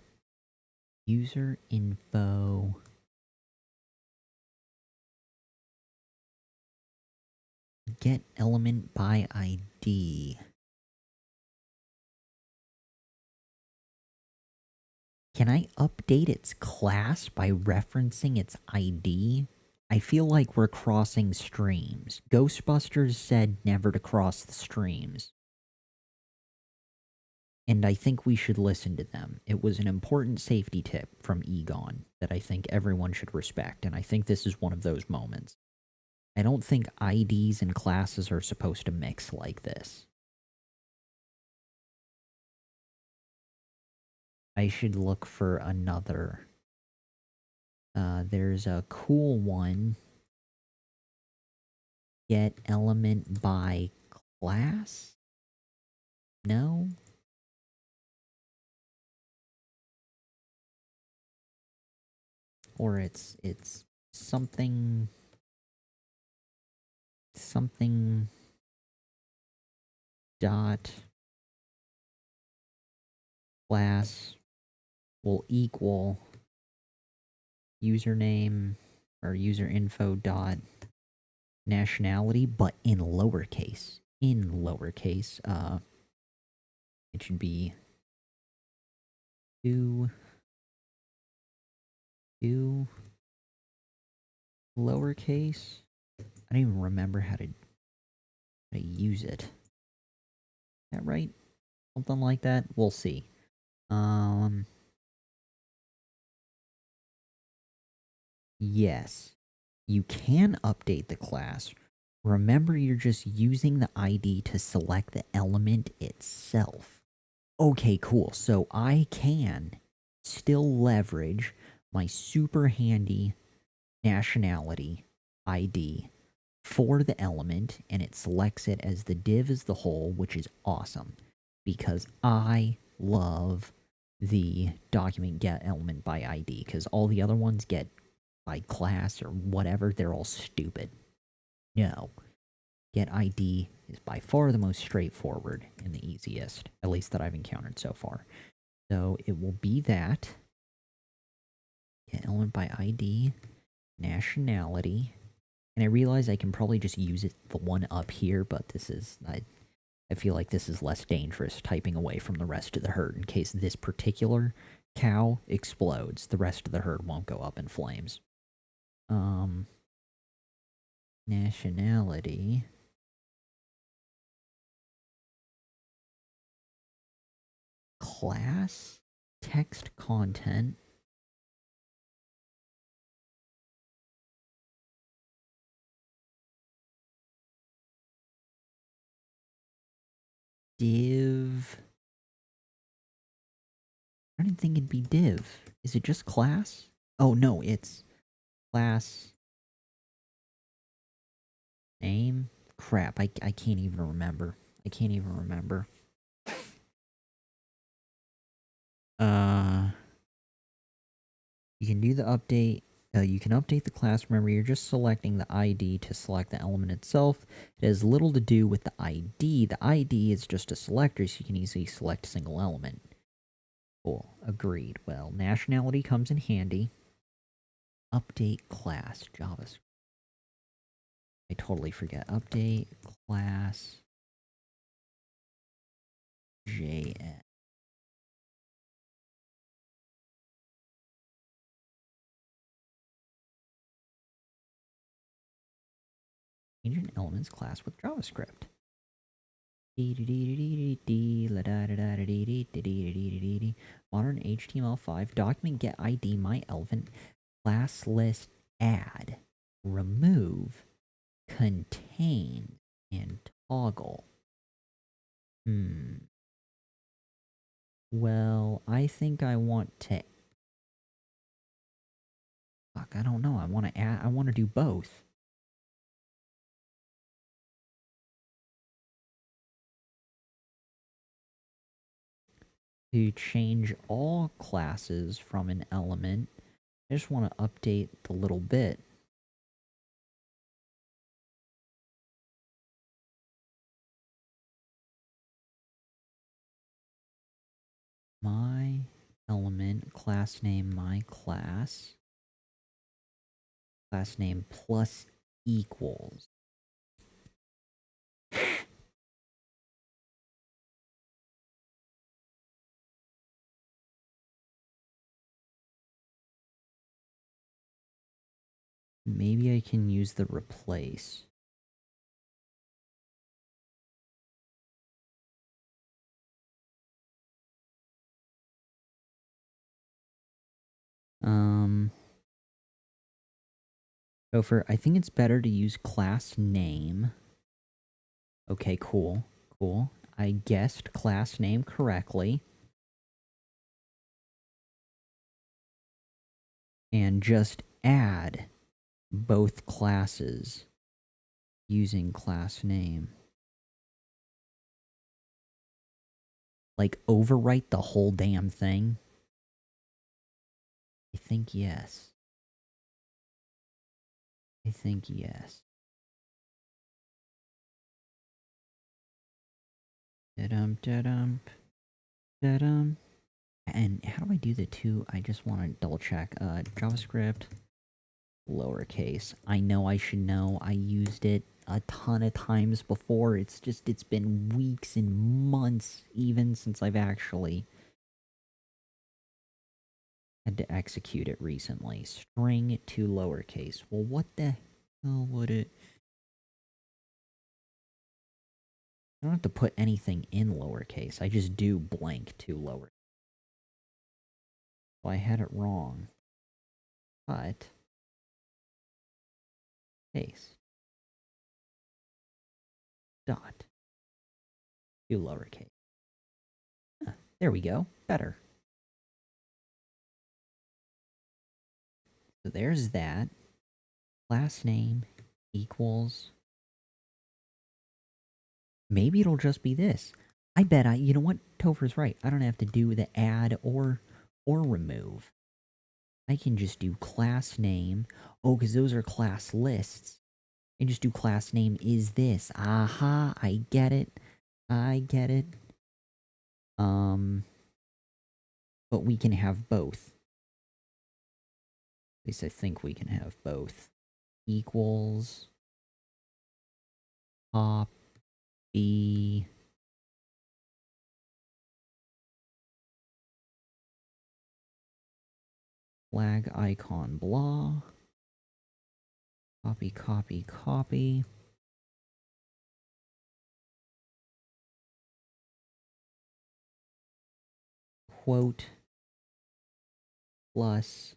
User info. Get element by ID. Can I update its class by referencing its ID? I feel like we're crossing streams. Ghostbusters said never to cross the streams. And I think we should listen to them. It was an important safety tip from Egon that I think everyone should respect, and I think this is one of those moments. I don't think IDs and classes are supposed to mix like this. I should look for another. There's a cool one. Get element by class? No? Or it's something dot class will equal username or user info dot nationality, but in lowercase. In lowercase. It should be two lowercase. I don't even remember how to use it. Is that right? Something like that? We'll see. Yes. You can update the class. Remember, you're just using the ID to select the element itself. Okay, cool. So I can still leverage my super handy nationality ID for the element, and it selects it as the div as the whole, which is awesome because I love the document get element by ID because all the other ones get by class or whatever, they're all stupid. No. Get ID is by far the most straightforward and the easiest, at least that I've encountered so far. So it will be that. Get element by ID, nationality, and I realize I can probably just use it, the one up here, but this is, I feel like this is less dangerous typing away from the rest of the herd in case this particular cow explodes. The rest of the herd won't go up in flames. Nationality. Class. Text content. Div. I didn't think it'd be div. Is it just class? Oh no, it's class name. Crap, I can't even remember. I can't even remember. You can do the update. You can update the class. Remember, you're just selecting the ID to select the element itself. It has little to do with the ID. The ID is just a selector, so you can easily select a single element. Cool. Agreed. Well, nationality comes in handy. Update class JavaScript. I totally forget. Update class JS. Agent elements class with JavaScript. Modern HTML5 document get ID my elephant class list add remove contain and toggle. Well, I think I want to. Fuck, I don't know. I want to add. I want to do both. To change all classes from an element I just want to update the little bit. My element, class name, my class. Class name plus equals. Maybe I can use the replace. Gopher, I think it's better to use class name. Okay, cool. Cool. I guessed class name correctly. And just add both classes using class name. Like, overwrite the whole damn thing? I think yes. I think yes. Da-dum, da-dum, da-dum. And how do I do the two? I just want to double check. JavaScript, lowercase. I know I should know. I used it a ton of times before. It's been weeks and months even since I've actually had to execute it recently. String to lowercase. Well, what the hell would it... I don't have to put anything in lowercase. I just do blank to lower. So I had it wrong. But... case. Dot. To lowercase. Huh, there we go. Better. So there's that. Last name equals... maybe it'll just be this. I bet you know what? Topher's right. I don't have to do the add or remove. I can just do class name. Oh, because those are class lists. And just do class name is this. Aha, I get it. I get it. But we can have both. At least I think we can have both. Equals. Copy. Flag icon blah. Copy, copy, copy. Quote plus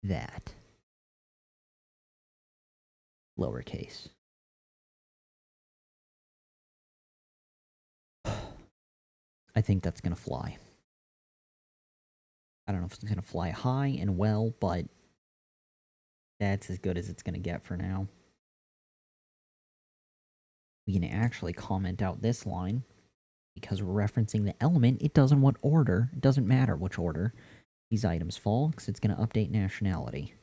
that. Lowercase. I think that's gonna fly. I don't know if it's gonna fly high and well, but that's as good as it's gonna get for now. We can actually comment out this line. Because we're referencing the element, it doesn't what order. It doesn't matter which order these items fall, because it's going to update nationality.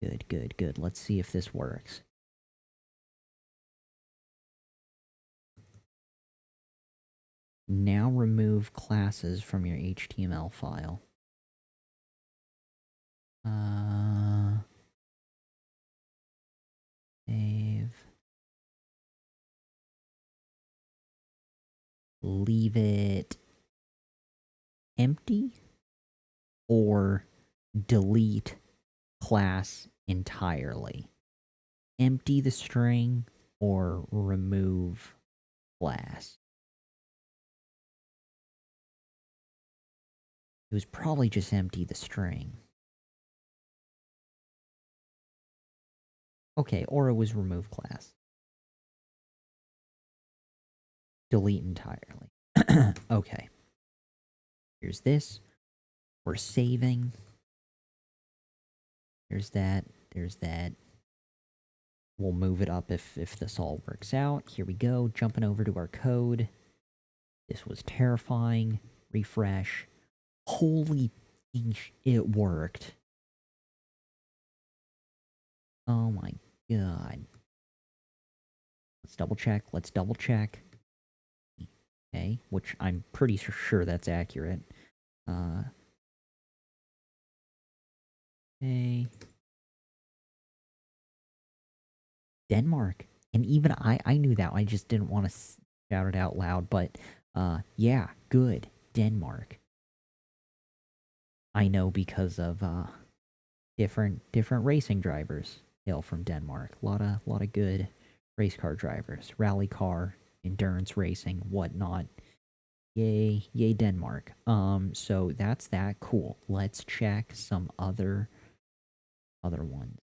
Good, good, good. Let's see if this works. Now remove classes from your HTML file. Save. Leave it empty or delete class entirely. Empty the string or remove class. It was probably just empty the string. Okay, or it was remove class. Delete entirely. Okay. Here's this. We're saving. There's that. There's that. We'll move it up if this all works out. Here we go. Jumping over to our code. This was terrifying. Refresh. Holy it worked. Oh my god. Let's double check. Let's double check. Okay, which I'm pretty sure that's accurate. Okay. Denmark. And even I knew that. I just didn't want to shout it out loud. But, yeah, good. Denmark. I know because of, different racing drivers hail from Denmark. A lot of good race car drivers. Rally car, endurance racing, whatnot. Yay, yay Denmark. So that's that. Cool. Let's check some other ones.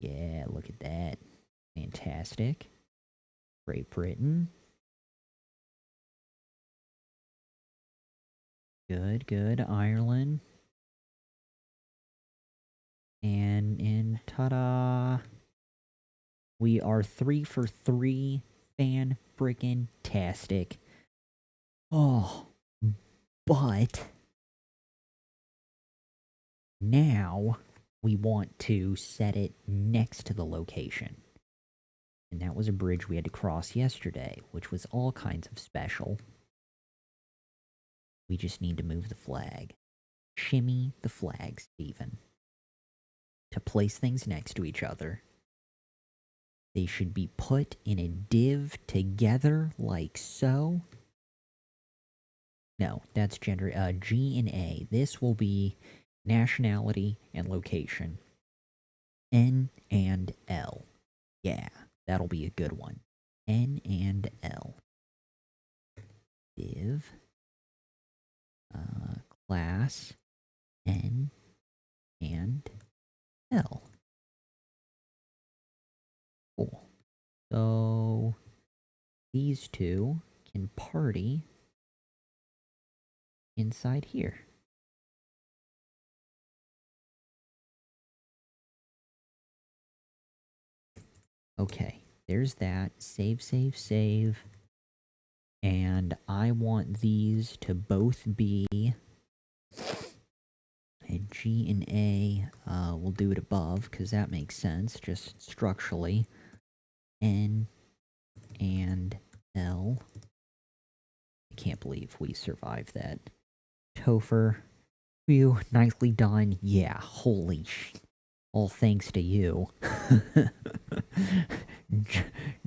Yeah, look at that. Fantastic. Great Britain. Good, good. Ireland. And ta-da! We are 3 for 3. Fan-frickin-tastic. Oh, but now we want to set it next to the location. And that was a bridge we had to cross yesterday, which was all kinds of special. We just need to move the flag. Shimmy the flag, Steven. To place things next to each other. They should be put in a div together like so. No, that's gender. G and A. This will be nationality and location. N and L. Yeah, that'll be a good one. N and L. Div. Class. N and L. Cool. So these two can party inside here. Okay, there's that. Save, save, save. And I want these to both be a G and A. We'll do it above, because that makes sense, just structurally. N and L. I can't believe we survived that. Topher. Phew, nicely done. Yeah, holy all thanks to you.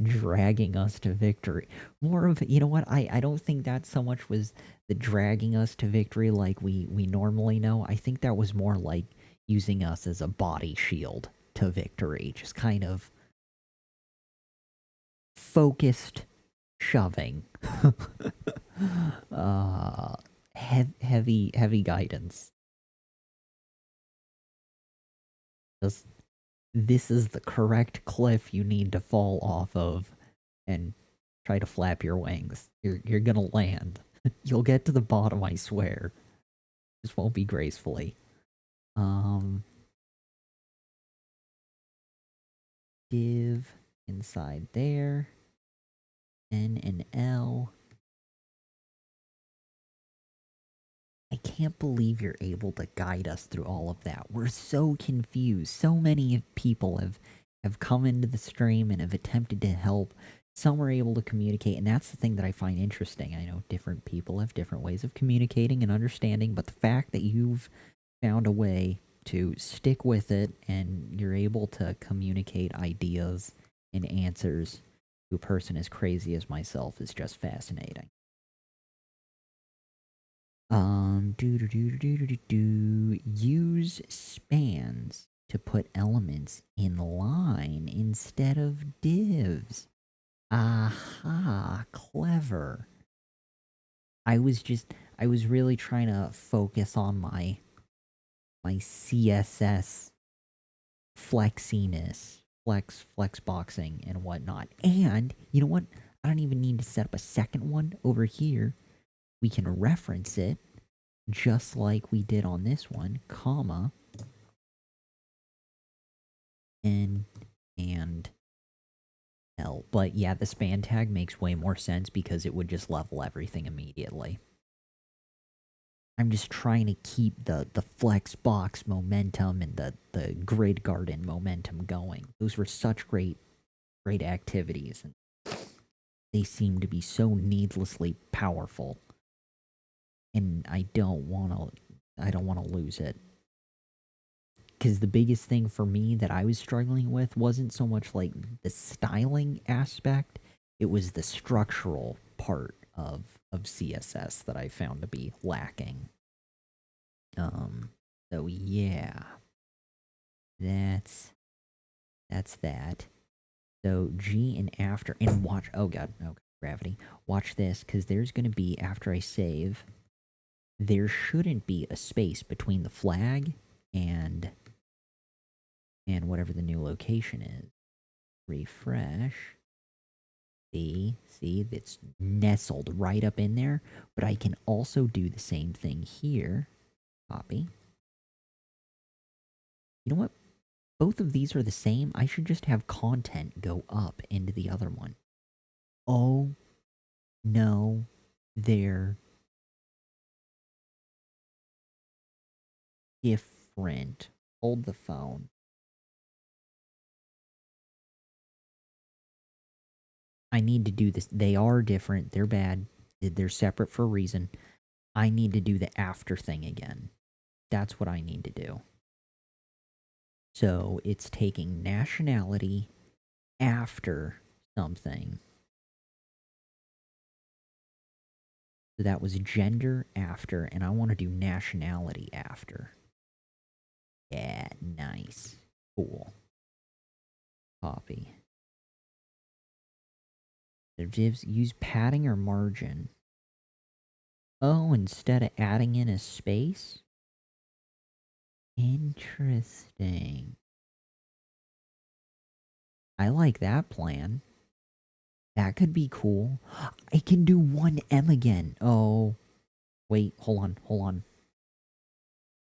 Dragging us to victory. More of, you know what, I don't think that so much was the dragging us to victory like we normally know. I think that was more like using us as a body shield to victory. Just kind of focused shoving. Heavy guidance. This is the correct cliff you need to fall off of and try to flap your wings. You're gonna land. You'll get to the bottom, I swear. Just won't be gracefully. Div inside there. N and L. I can't believe you're able to guide us through all of that. We're so confused. So many people have come into the stream and have attempted to help. Some are able to communicate, and that's the thing that I find interesting. I know different people have different ways of communicating and understanding, but the fact that you've found a way to stick with it and you're able to communicate ideas and answers to a person as crazy as myself is just fascinating. Use spans to put elements in line instead of divs. Aha, clever. I was really trying to focus on my CSS flexiness, flex boxing and whatnot. And, you know what? I don't even need to set up a second one over here. We can reference it just like we did on this one, comma, N and L. but yeah, the span tag makes way more sense because it would just level everything immediately. I'm just trying to keep the flex box momentum and the grid garden momentum going. Those were such great activities, and they seem to be so needlessly powerful. And I don't want to lose it. Because the biggest thing for me that I was struggling with wasn't so much like the styling aspect, it was the structural part of CSS that I found to be lacking. So yeah. That's that. So G and after, and watch, oh god, gravity. Watch this, because there's going to be, after I save, there shouldn't be a space between the flag and whatever the new location is. Refresh. See, it's nestled right up in there, but I can also do the same thing here. Copy. You know what? Both of these are the same. I should just have content go up into the other one. Oh, no, they're different. Hold the phone. I need to do this. They are different. They're bad. They're separate for a reason. I need to do the after thing again. That's what I need to do. So it's taking nationality after something. So that was gender after, and I want to do nationality after. Yeah, nice. Cool. Copy. The divs use padding or margin. Oh, instead of adding in a space? Interesting. I like that plan. That could be cool. I can do 1M again. Oh, wait, hold on.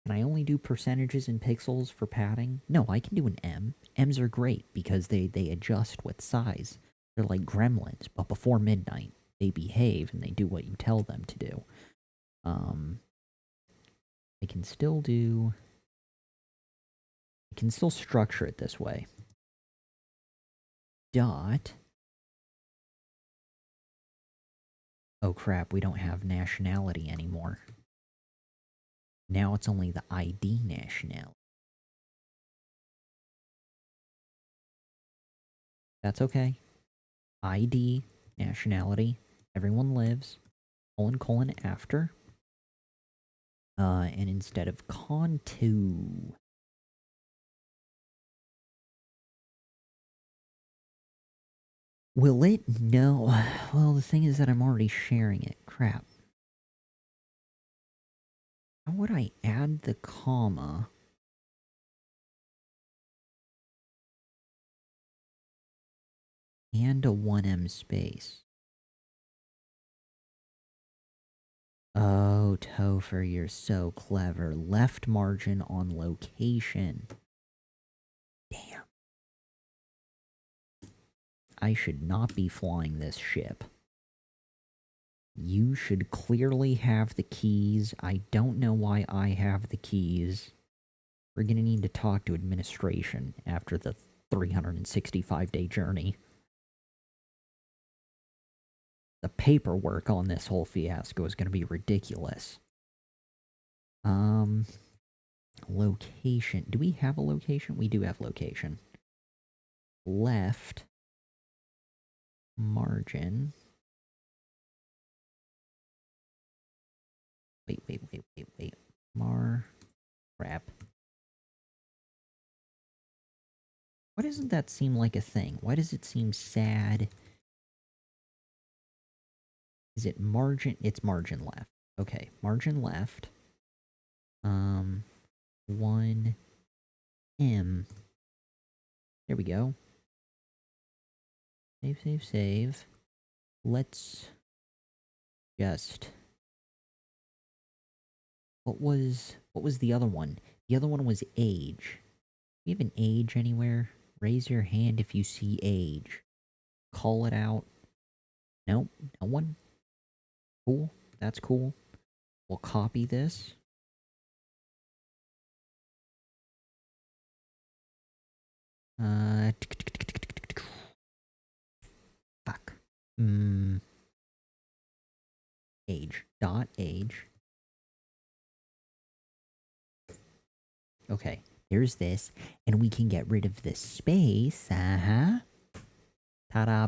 Can I only do percentages in pixels for padding? No, I can do an M. M's are great because they adjust with size. They're like gremlins, but before midnight, they behave and they do what you tell them to do. I can still do... I can still structure it this way. Dot... Oh crap, we don't have nationality anymore. Now it's only the ID nationality. That's okay. ID, nationality, everyone lives, colon after. And instead of con2. Will it? No. Well, the thing is that I'm already sharing it. Crap. How would I add the comma? And a 1M space. Oh, Topher, you're so clever. Left margin on location. Damn. I should not be flying this ship. You should clearly have the keys. I don't know why I have the keys. We're gonna need to talk to administration after the 365-day journey. The paperwork on this whole fiasco is gonna be ridiculous. Location. Do we have a location? We do have location. Left margin. Wait. Crap. Why doesn't that seem like a thing? Why does it seem sad? Is it margin? It's margin left. Okay, margin left. 1M. There we go. Save. Let's just... What was the other one? The other one was age. Do you have an age anywhere? Raise your hand if you see age. call it out. Nope, no one. Cool, that's cool. We'll copy this. Fuck. Age. Dot age. Okay, here's this, and we can get rid of this space. Ta-da,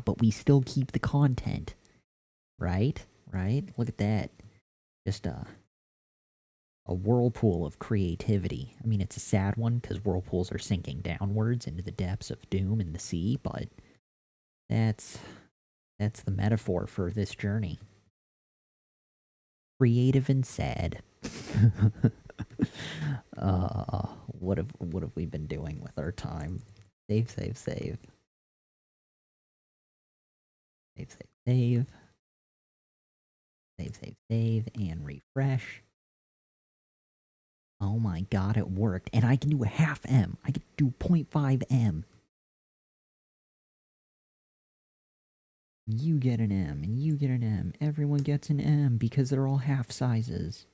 but we still keep the content. Right? Right? Look at that. Just a whirlpool of creativity. I mean, it's a sad one, because whirlpools are sinking downwards into the depths of doom in the sea, but that's the metaphor for this journey. Creative and sad. What have we been doing with our time? Save, save, save. Save, save, save. Save, save, save, and refresh. Oh my god, it worked. And I can do a half M. I can do 0.5 M. You get an M, and you get an M. Everyone gets an M, because they're all half sizes.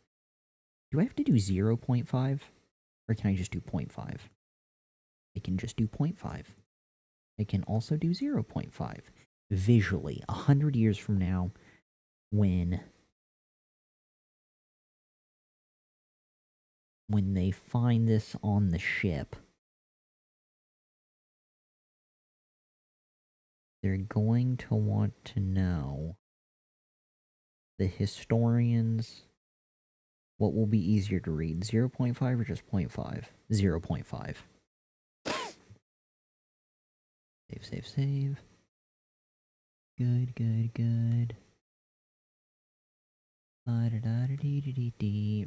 Do I have to do 0.5? Or can I just do 0.5? I can just do 0.5. I can also do 0.5. Visually, 100 years from now, when they find this on the ship, they're going to want to know, the historians, what will be easier to read, 0.5 or just 0.5? 0.5. Save, save, save. Good, good, good.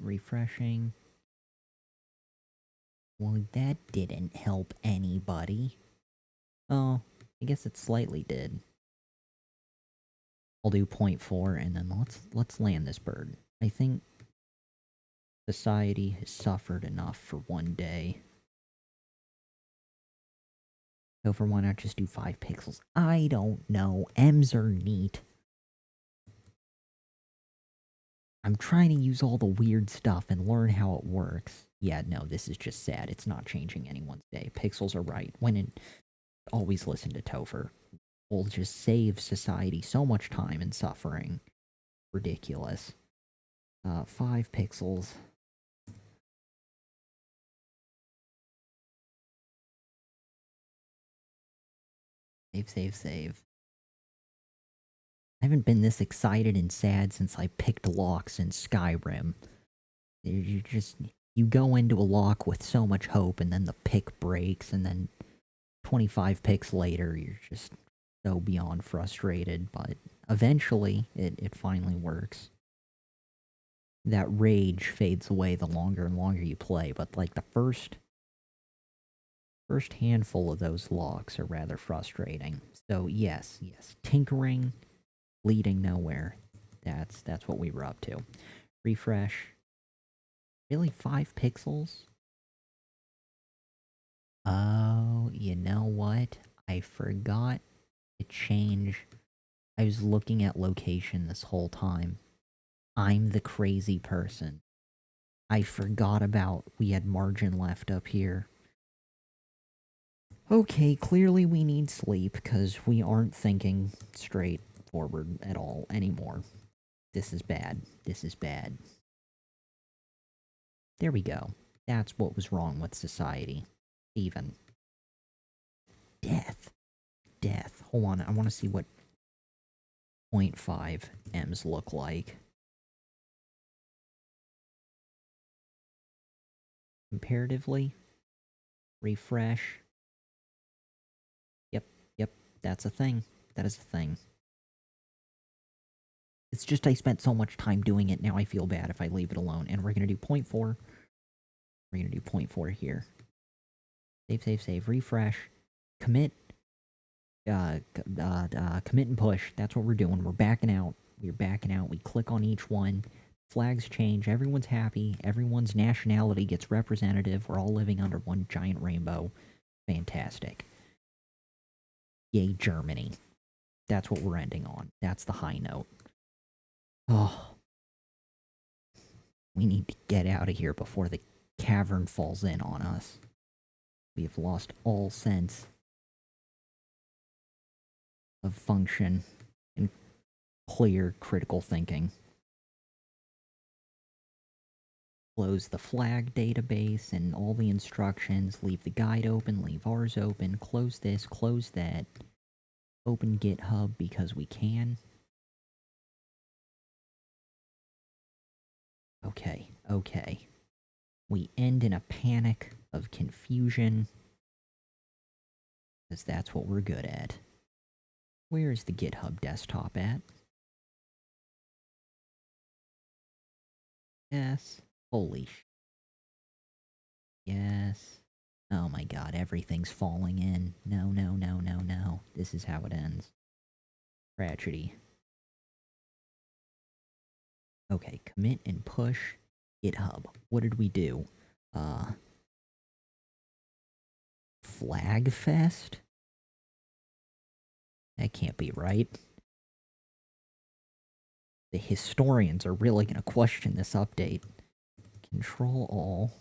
Refreshing. Well, that didn't help anybody. Oh, I guess it slightly did. I'll do 0.4 and then let's land this bird. I think society has suffered enough for one day. So for why not just do 5 pixels? I don't know. M's are neat. I'm trying to use all the weird stuff and learn how it works. Yeah, no, this is just sad. It's not changing anyone's day. Pixels are right. Always listen to Topher. We'll just save society so much time and suffering. Ridiculous. 5 pixels. Save, save, save. I haven't been this excited and sad since I picked locks in Skyrim. You go into a lock with so much hope, and then the pick breaks, and then 25 picks later, you're just so beyond frustrated, but eventually, it finally works. That rage fades away the longer and longer you play, but like the first handful of those locks are rather frustrating. So yes, tinkering, leading nowhere. That's what we were up to. Refresh. Really, 5 pixels? Oh, you know what? I forgot to change. I was looking at location this whole time. I'm the crazy person. I forgot about we had margin left up here. Okay, clearly we need sleep, because we aren't thinking straight forward at all anymore. This is bad. This is bad. There we go. That's what was wrong with society. Even. Death. Death. Hold on, I want to see what 0.5 M's look like. Comparatively. Refresh. Yep, that's a thing. That is a thing. It's just I spent so much time doing it, now I feel bad if I leave it alone. And we're gonna do 0.4. We're gonna do 0.4 here. Save, save, save. Refresh. Commit. Commit and push. That's what we're doing. We're backing out. We're backing out. We click on each one. Flags change. Everyone's happy. Everyone's nationality gets representative. We're all living under one giant rainbow. Fantastic. Yay, Germany. That's what we're ending on. That's the high note. Oh, we need to get out of here before the cavern falls in on us. We have lost all sense of function and clear critical thinking. Close the flag database and all the instructions. Leave the guide open, leave ours open. Close this, close that. Open GitHub because we can. Okay, okay. We end in a panic of confusion. Because that's what we're good at. Where is the GitHub desktop at? Yes. Holy sh... Yes. Oh my god, everything's falling in. No, no, no, no, no. This is how it ends. Tragedy. Okay, commit and push GitHub. What did we do? Flagfest? That can't be right. The historians are really gonna question this update. Control all.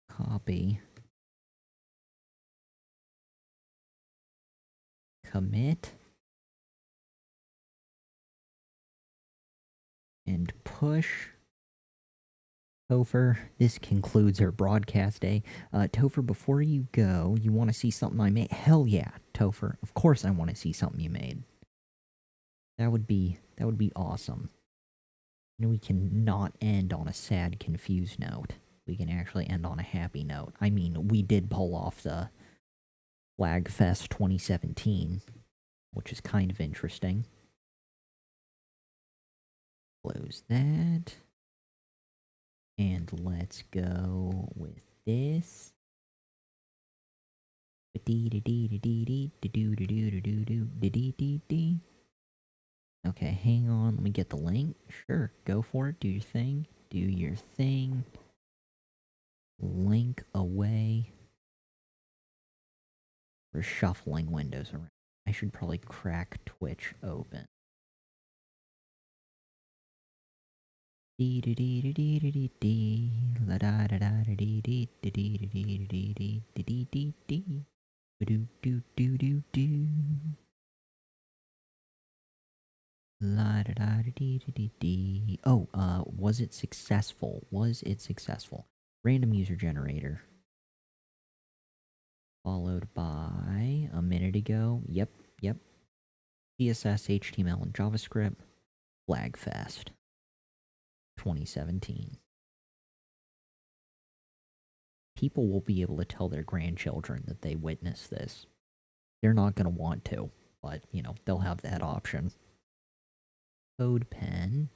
Copy. Commit. And push. Topher, this concludes our broadcast day. Topher, before you go, you want to see something I made? Hell yeah, Topher. Of course I want to see something you made. That would be awesome. And we can not end on a sad, confused note. We can actually end on a happy note. I mean, we did pull off the Flagfest 2017, which is kind of interesting. Close that. And let's go with this. Okay, hang on. Let me get the link. Sure, go for it. Do your thing. Do your thing. Link away. We're shuffling windows around. I should probably crack Twitch open. Oh, was it successful? Was it successful? Random user generator. Followed by a minute ago. Yep. CSS, HTML, and JavaScript. Flagfest 2017. People will be able to tell their grandchildren that they witnessed this. They're not going to want to, but, you know, they'll have that option. CodePen.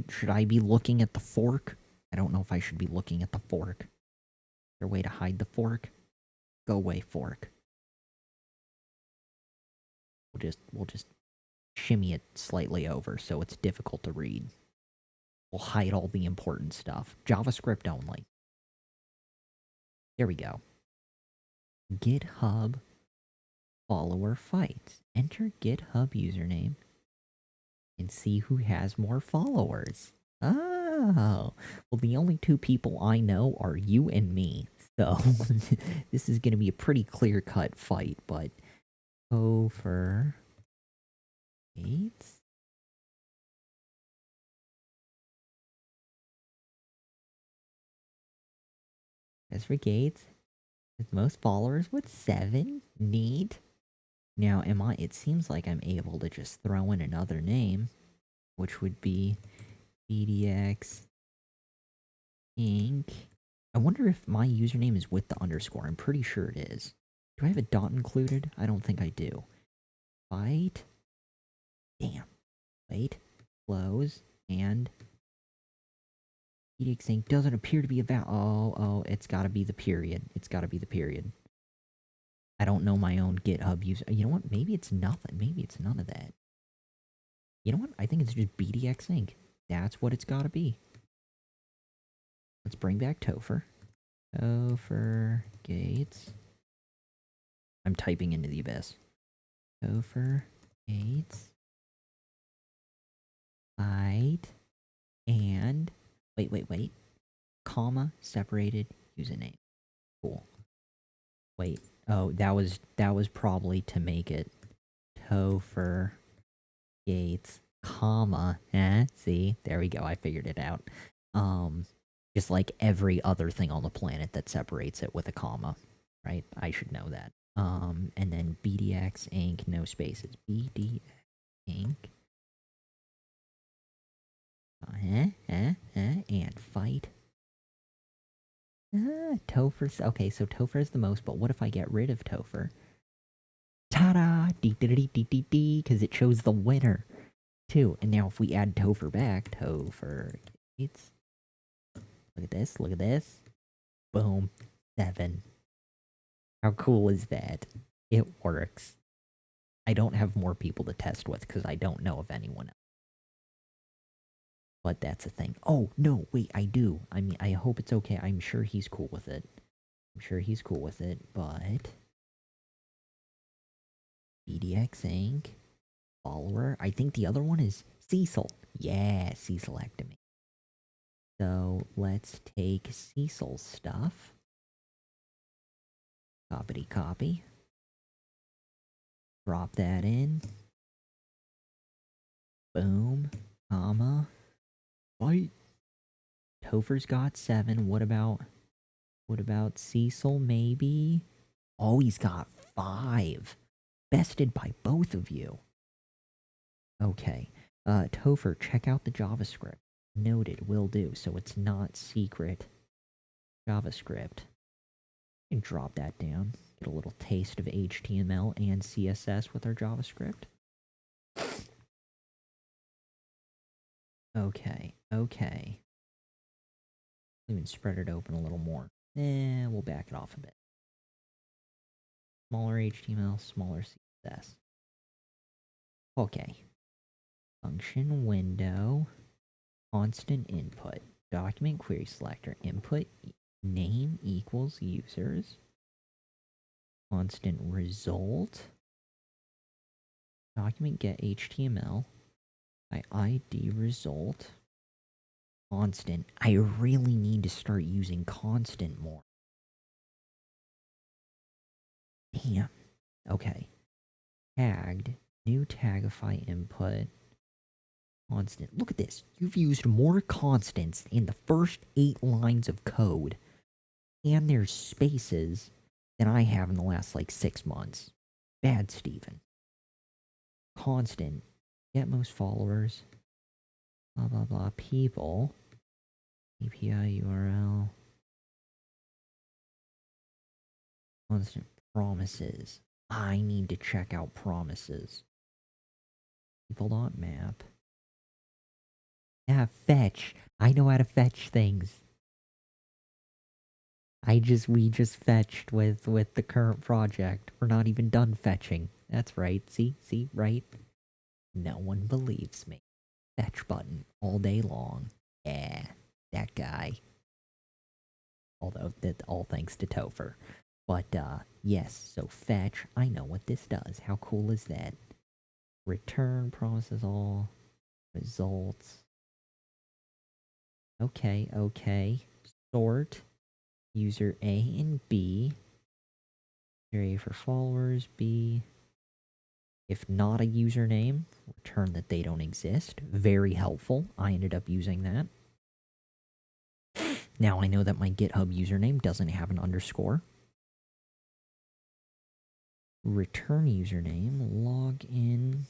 Should I be looking at the fork? I don't know if I should be looking at the fork. Is there a way to hide the fork? Go away, fork. We'll just shimmy it slightly over so it's difficult to read. We'll hide all the important stuff. JavaScript only. There we go. GitHub follower fights. Enter GitHub username and see who has more followers. Oh, well, the only two people I know are you and me. So, this is going to be a pretty clear-cut fight, but... Over... Gates? As for Gates, with most followers with 7? Neat. Now, it seems like I'm able to just throw in another name, which would be BDX Inc. I wonder if my username is with the underscore. I'm pretty sure it is. Do I have a dot included? I don't think I do. Fight. Damn. Wait. Close. And BDX Inc. doesn't appear to be a oh, it's gotta be the period. It's gotta be the period. I don't know my own GitHub user. You know what? Maybe it's nothing. Maybe it's none of that. You know what? I think it's just BDX Inc. That's what it's gotta be. Let's bring back Topher. Topher Gates. I'm typing into the abyss. Topher Gates. Fight. And... Wait. Comma, separated, username. Cool. Wait. Oh, that was probably to make it Topher Gates, comma. See? There we go. I figured it out. Just like every other thing on the planet that separates it with a comma, right? I should know that. And then BDX Inc. No spaces. BDX Inc. And fight. Topher's okay. So Topher is the most, but what if I get rid of Topher? Ta-da! Dee, because it shows the winner too. And now if we add Topher back, Topher Gates. Look at this. Boom. 7. How cool is that? It works. I don't have more people to test with because I don't know of anyone else. But that's a thing. Oh, no, wait, I do. I mean, I hope it's okay. I'm sure he's cool with it. But... BDX Inc. Follower. I think the other one is Cecil. Yeah, Cecil activate. So let's take Cecil's stuff. Copy. Drop that in. Boom. Comma. Fight. Topher's got 7. What about Cecil, maybe? Oh, he's got 5. Bested by both of you. Okay. Topher, check out the JavaScript. Noted, will do. So it's not secret JavaScript. You can drop that down. Get a little taste of HTML and CSS with our JavaScript. Okay. Even spread it open a little more. We'll back it off a bit. Smaller HTML, smaller CSS. Okay. Function window. Constant input. Document query selector. Input name equals users. Constant result. Document get HTML. ID result. Constant. I really need to start using constant more. Damn. Okay. Tagged. New tagify input. Constant. Look at this. You've used more constants in the first 8 lines of code. And there's spaces than I have in the last, 6 months. Bad, Steven. Constant. Get most followers. Blah, blah, blah. People. API URL. Constant promises. I need to check out promises. People.map. Yeah, fetch. I know how to fetch things. We just fetched with the current project. We're not even done fetching. That's right. See, right? No one believes me. Fetch button all day long. Yeah, that guy. Although that all thanks to Topher. But yes, so fetch. I know what this does. How cool is that? Return promises all results. Okay. Sort user A and B. A for followers, B. If not a username, return that they don't exist. Very helpful. I ended up using that. Now I know that my GitHub username doesn't have an underscore. Return username, login.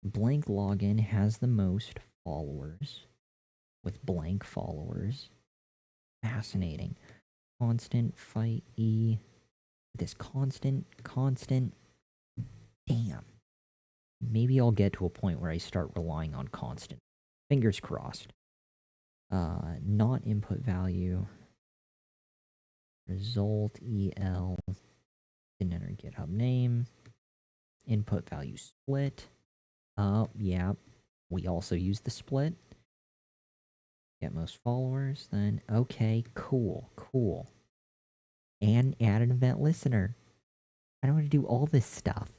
Blank login has the most followers. With blank followers. Fascinating. Constant, fight, E. This constant. Damn. Maybe I'll get to a point where I start relying on constant. Fingers crossed. Not input value. Result, EL. Didn't enter GitHub name. Input value split. Oh, yeah. We also use the split. Get most followers, then okay, cool, cool. And add an event listener. I don't want to do all this stuff.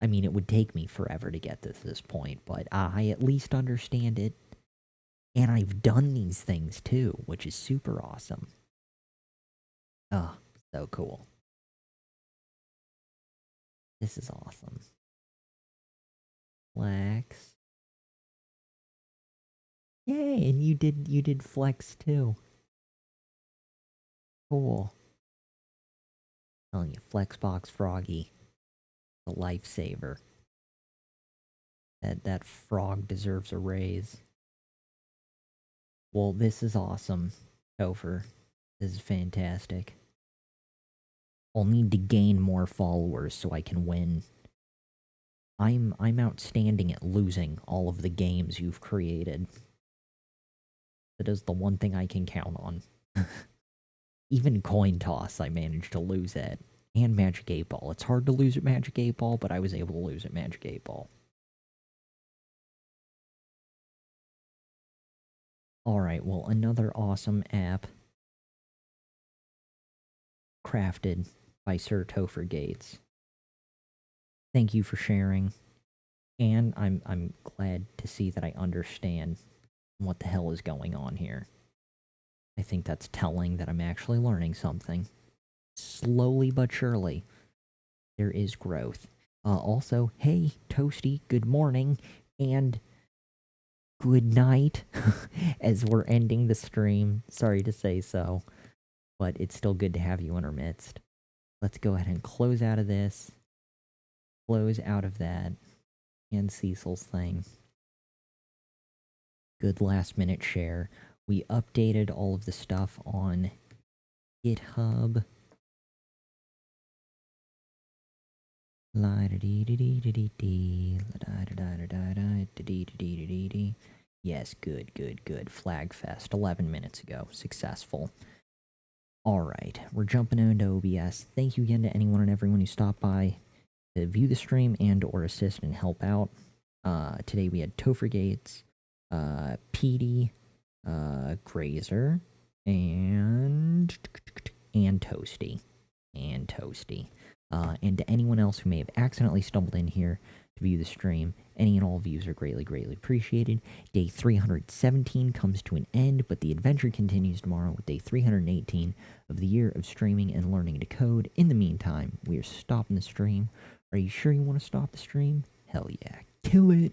I mean, it would take me forever to get to this point, but I at least understand it. And I've done these things too, which is super awesome. Oh, so cool. This is awesome. Flex. Yay, and you did flex too. Cool. Telling you, Flexbox Froggy. A lifesaver. That frog deserves a raise. Well, this is awesome, Topher. This is fantastic. I'll need to gain more followers so I can win. I'm outstanding at losing all of the games you've created. That is the one thing I can count on. Even Coin Toss I managed to lose at. And Magic 8 Ball. It's hard to lose at Magic 8 Ball, but I was able to lose at Magic 8 Ball. Alright, well, another awesome app crafted by Sir Topher Gates. Thank you for sharing. And I'm glad to see that I understand what the hell is going on here. I think that's telling that I'm actually learning something. Slowly but surely, there is growth. Also, hey, Toasty, good morning, and good night, as we're ending the stream. Sorry to say so, but it's still good to have you in our midst. Let's go ahead and close out of this, close out of that, and Cecil's thing. Good last minute share. We updated all of the stuff on GitHub. Yes, good. Flagfest, 11 minutes ago. Successful. Alright, we're jumping into OBS. Thank you again to anyone and everyone who stopped by to view the stream and or assist and help out. Today we had Topher Gates, Petey, Grazer, and Toasty. And to anyone else who may have accidentally stumbled in here to view the stream, any and all views are greatly appreciated. Day 317 comes to an end, but the adventure continues tomorrow with day 318 of the year of streaming and learning to code. In the meantime, we are stopping the stream. Are you sure you want to stop the stream? Hell yeah. Kill it!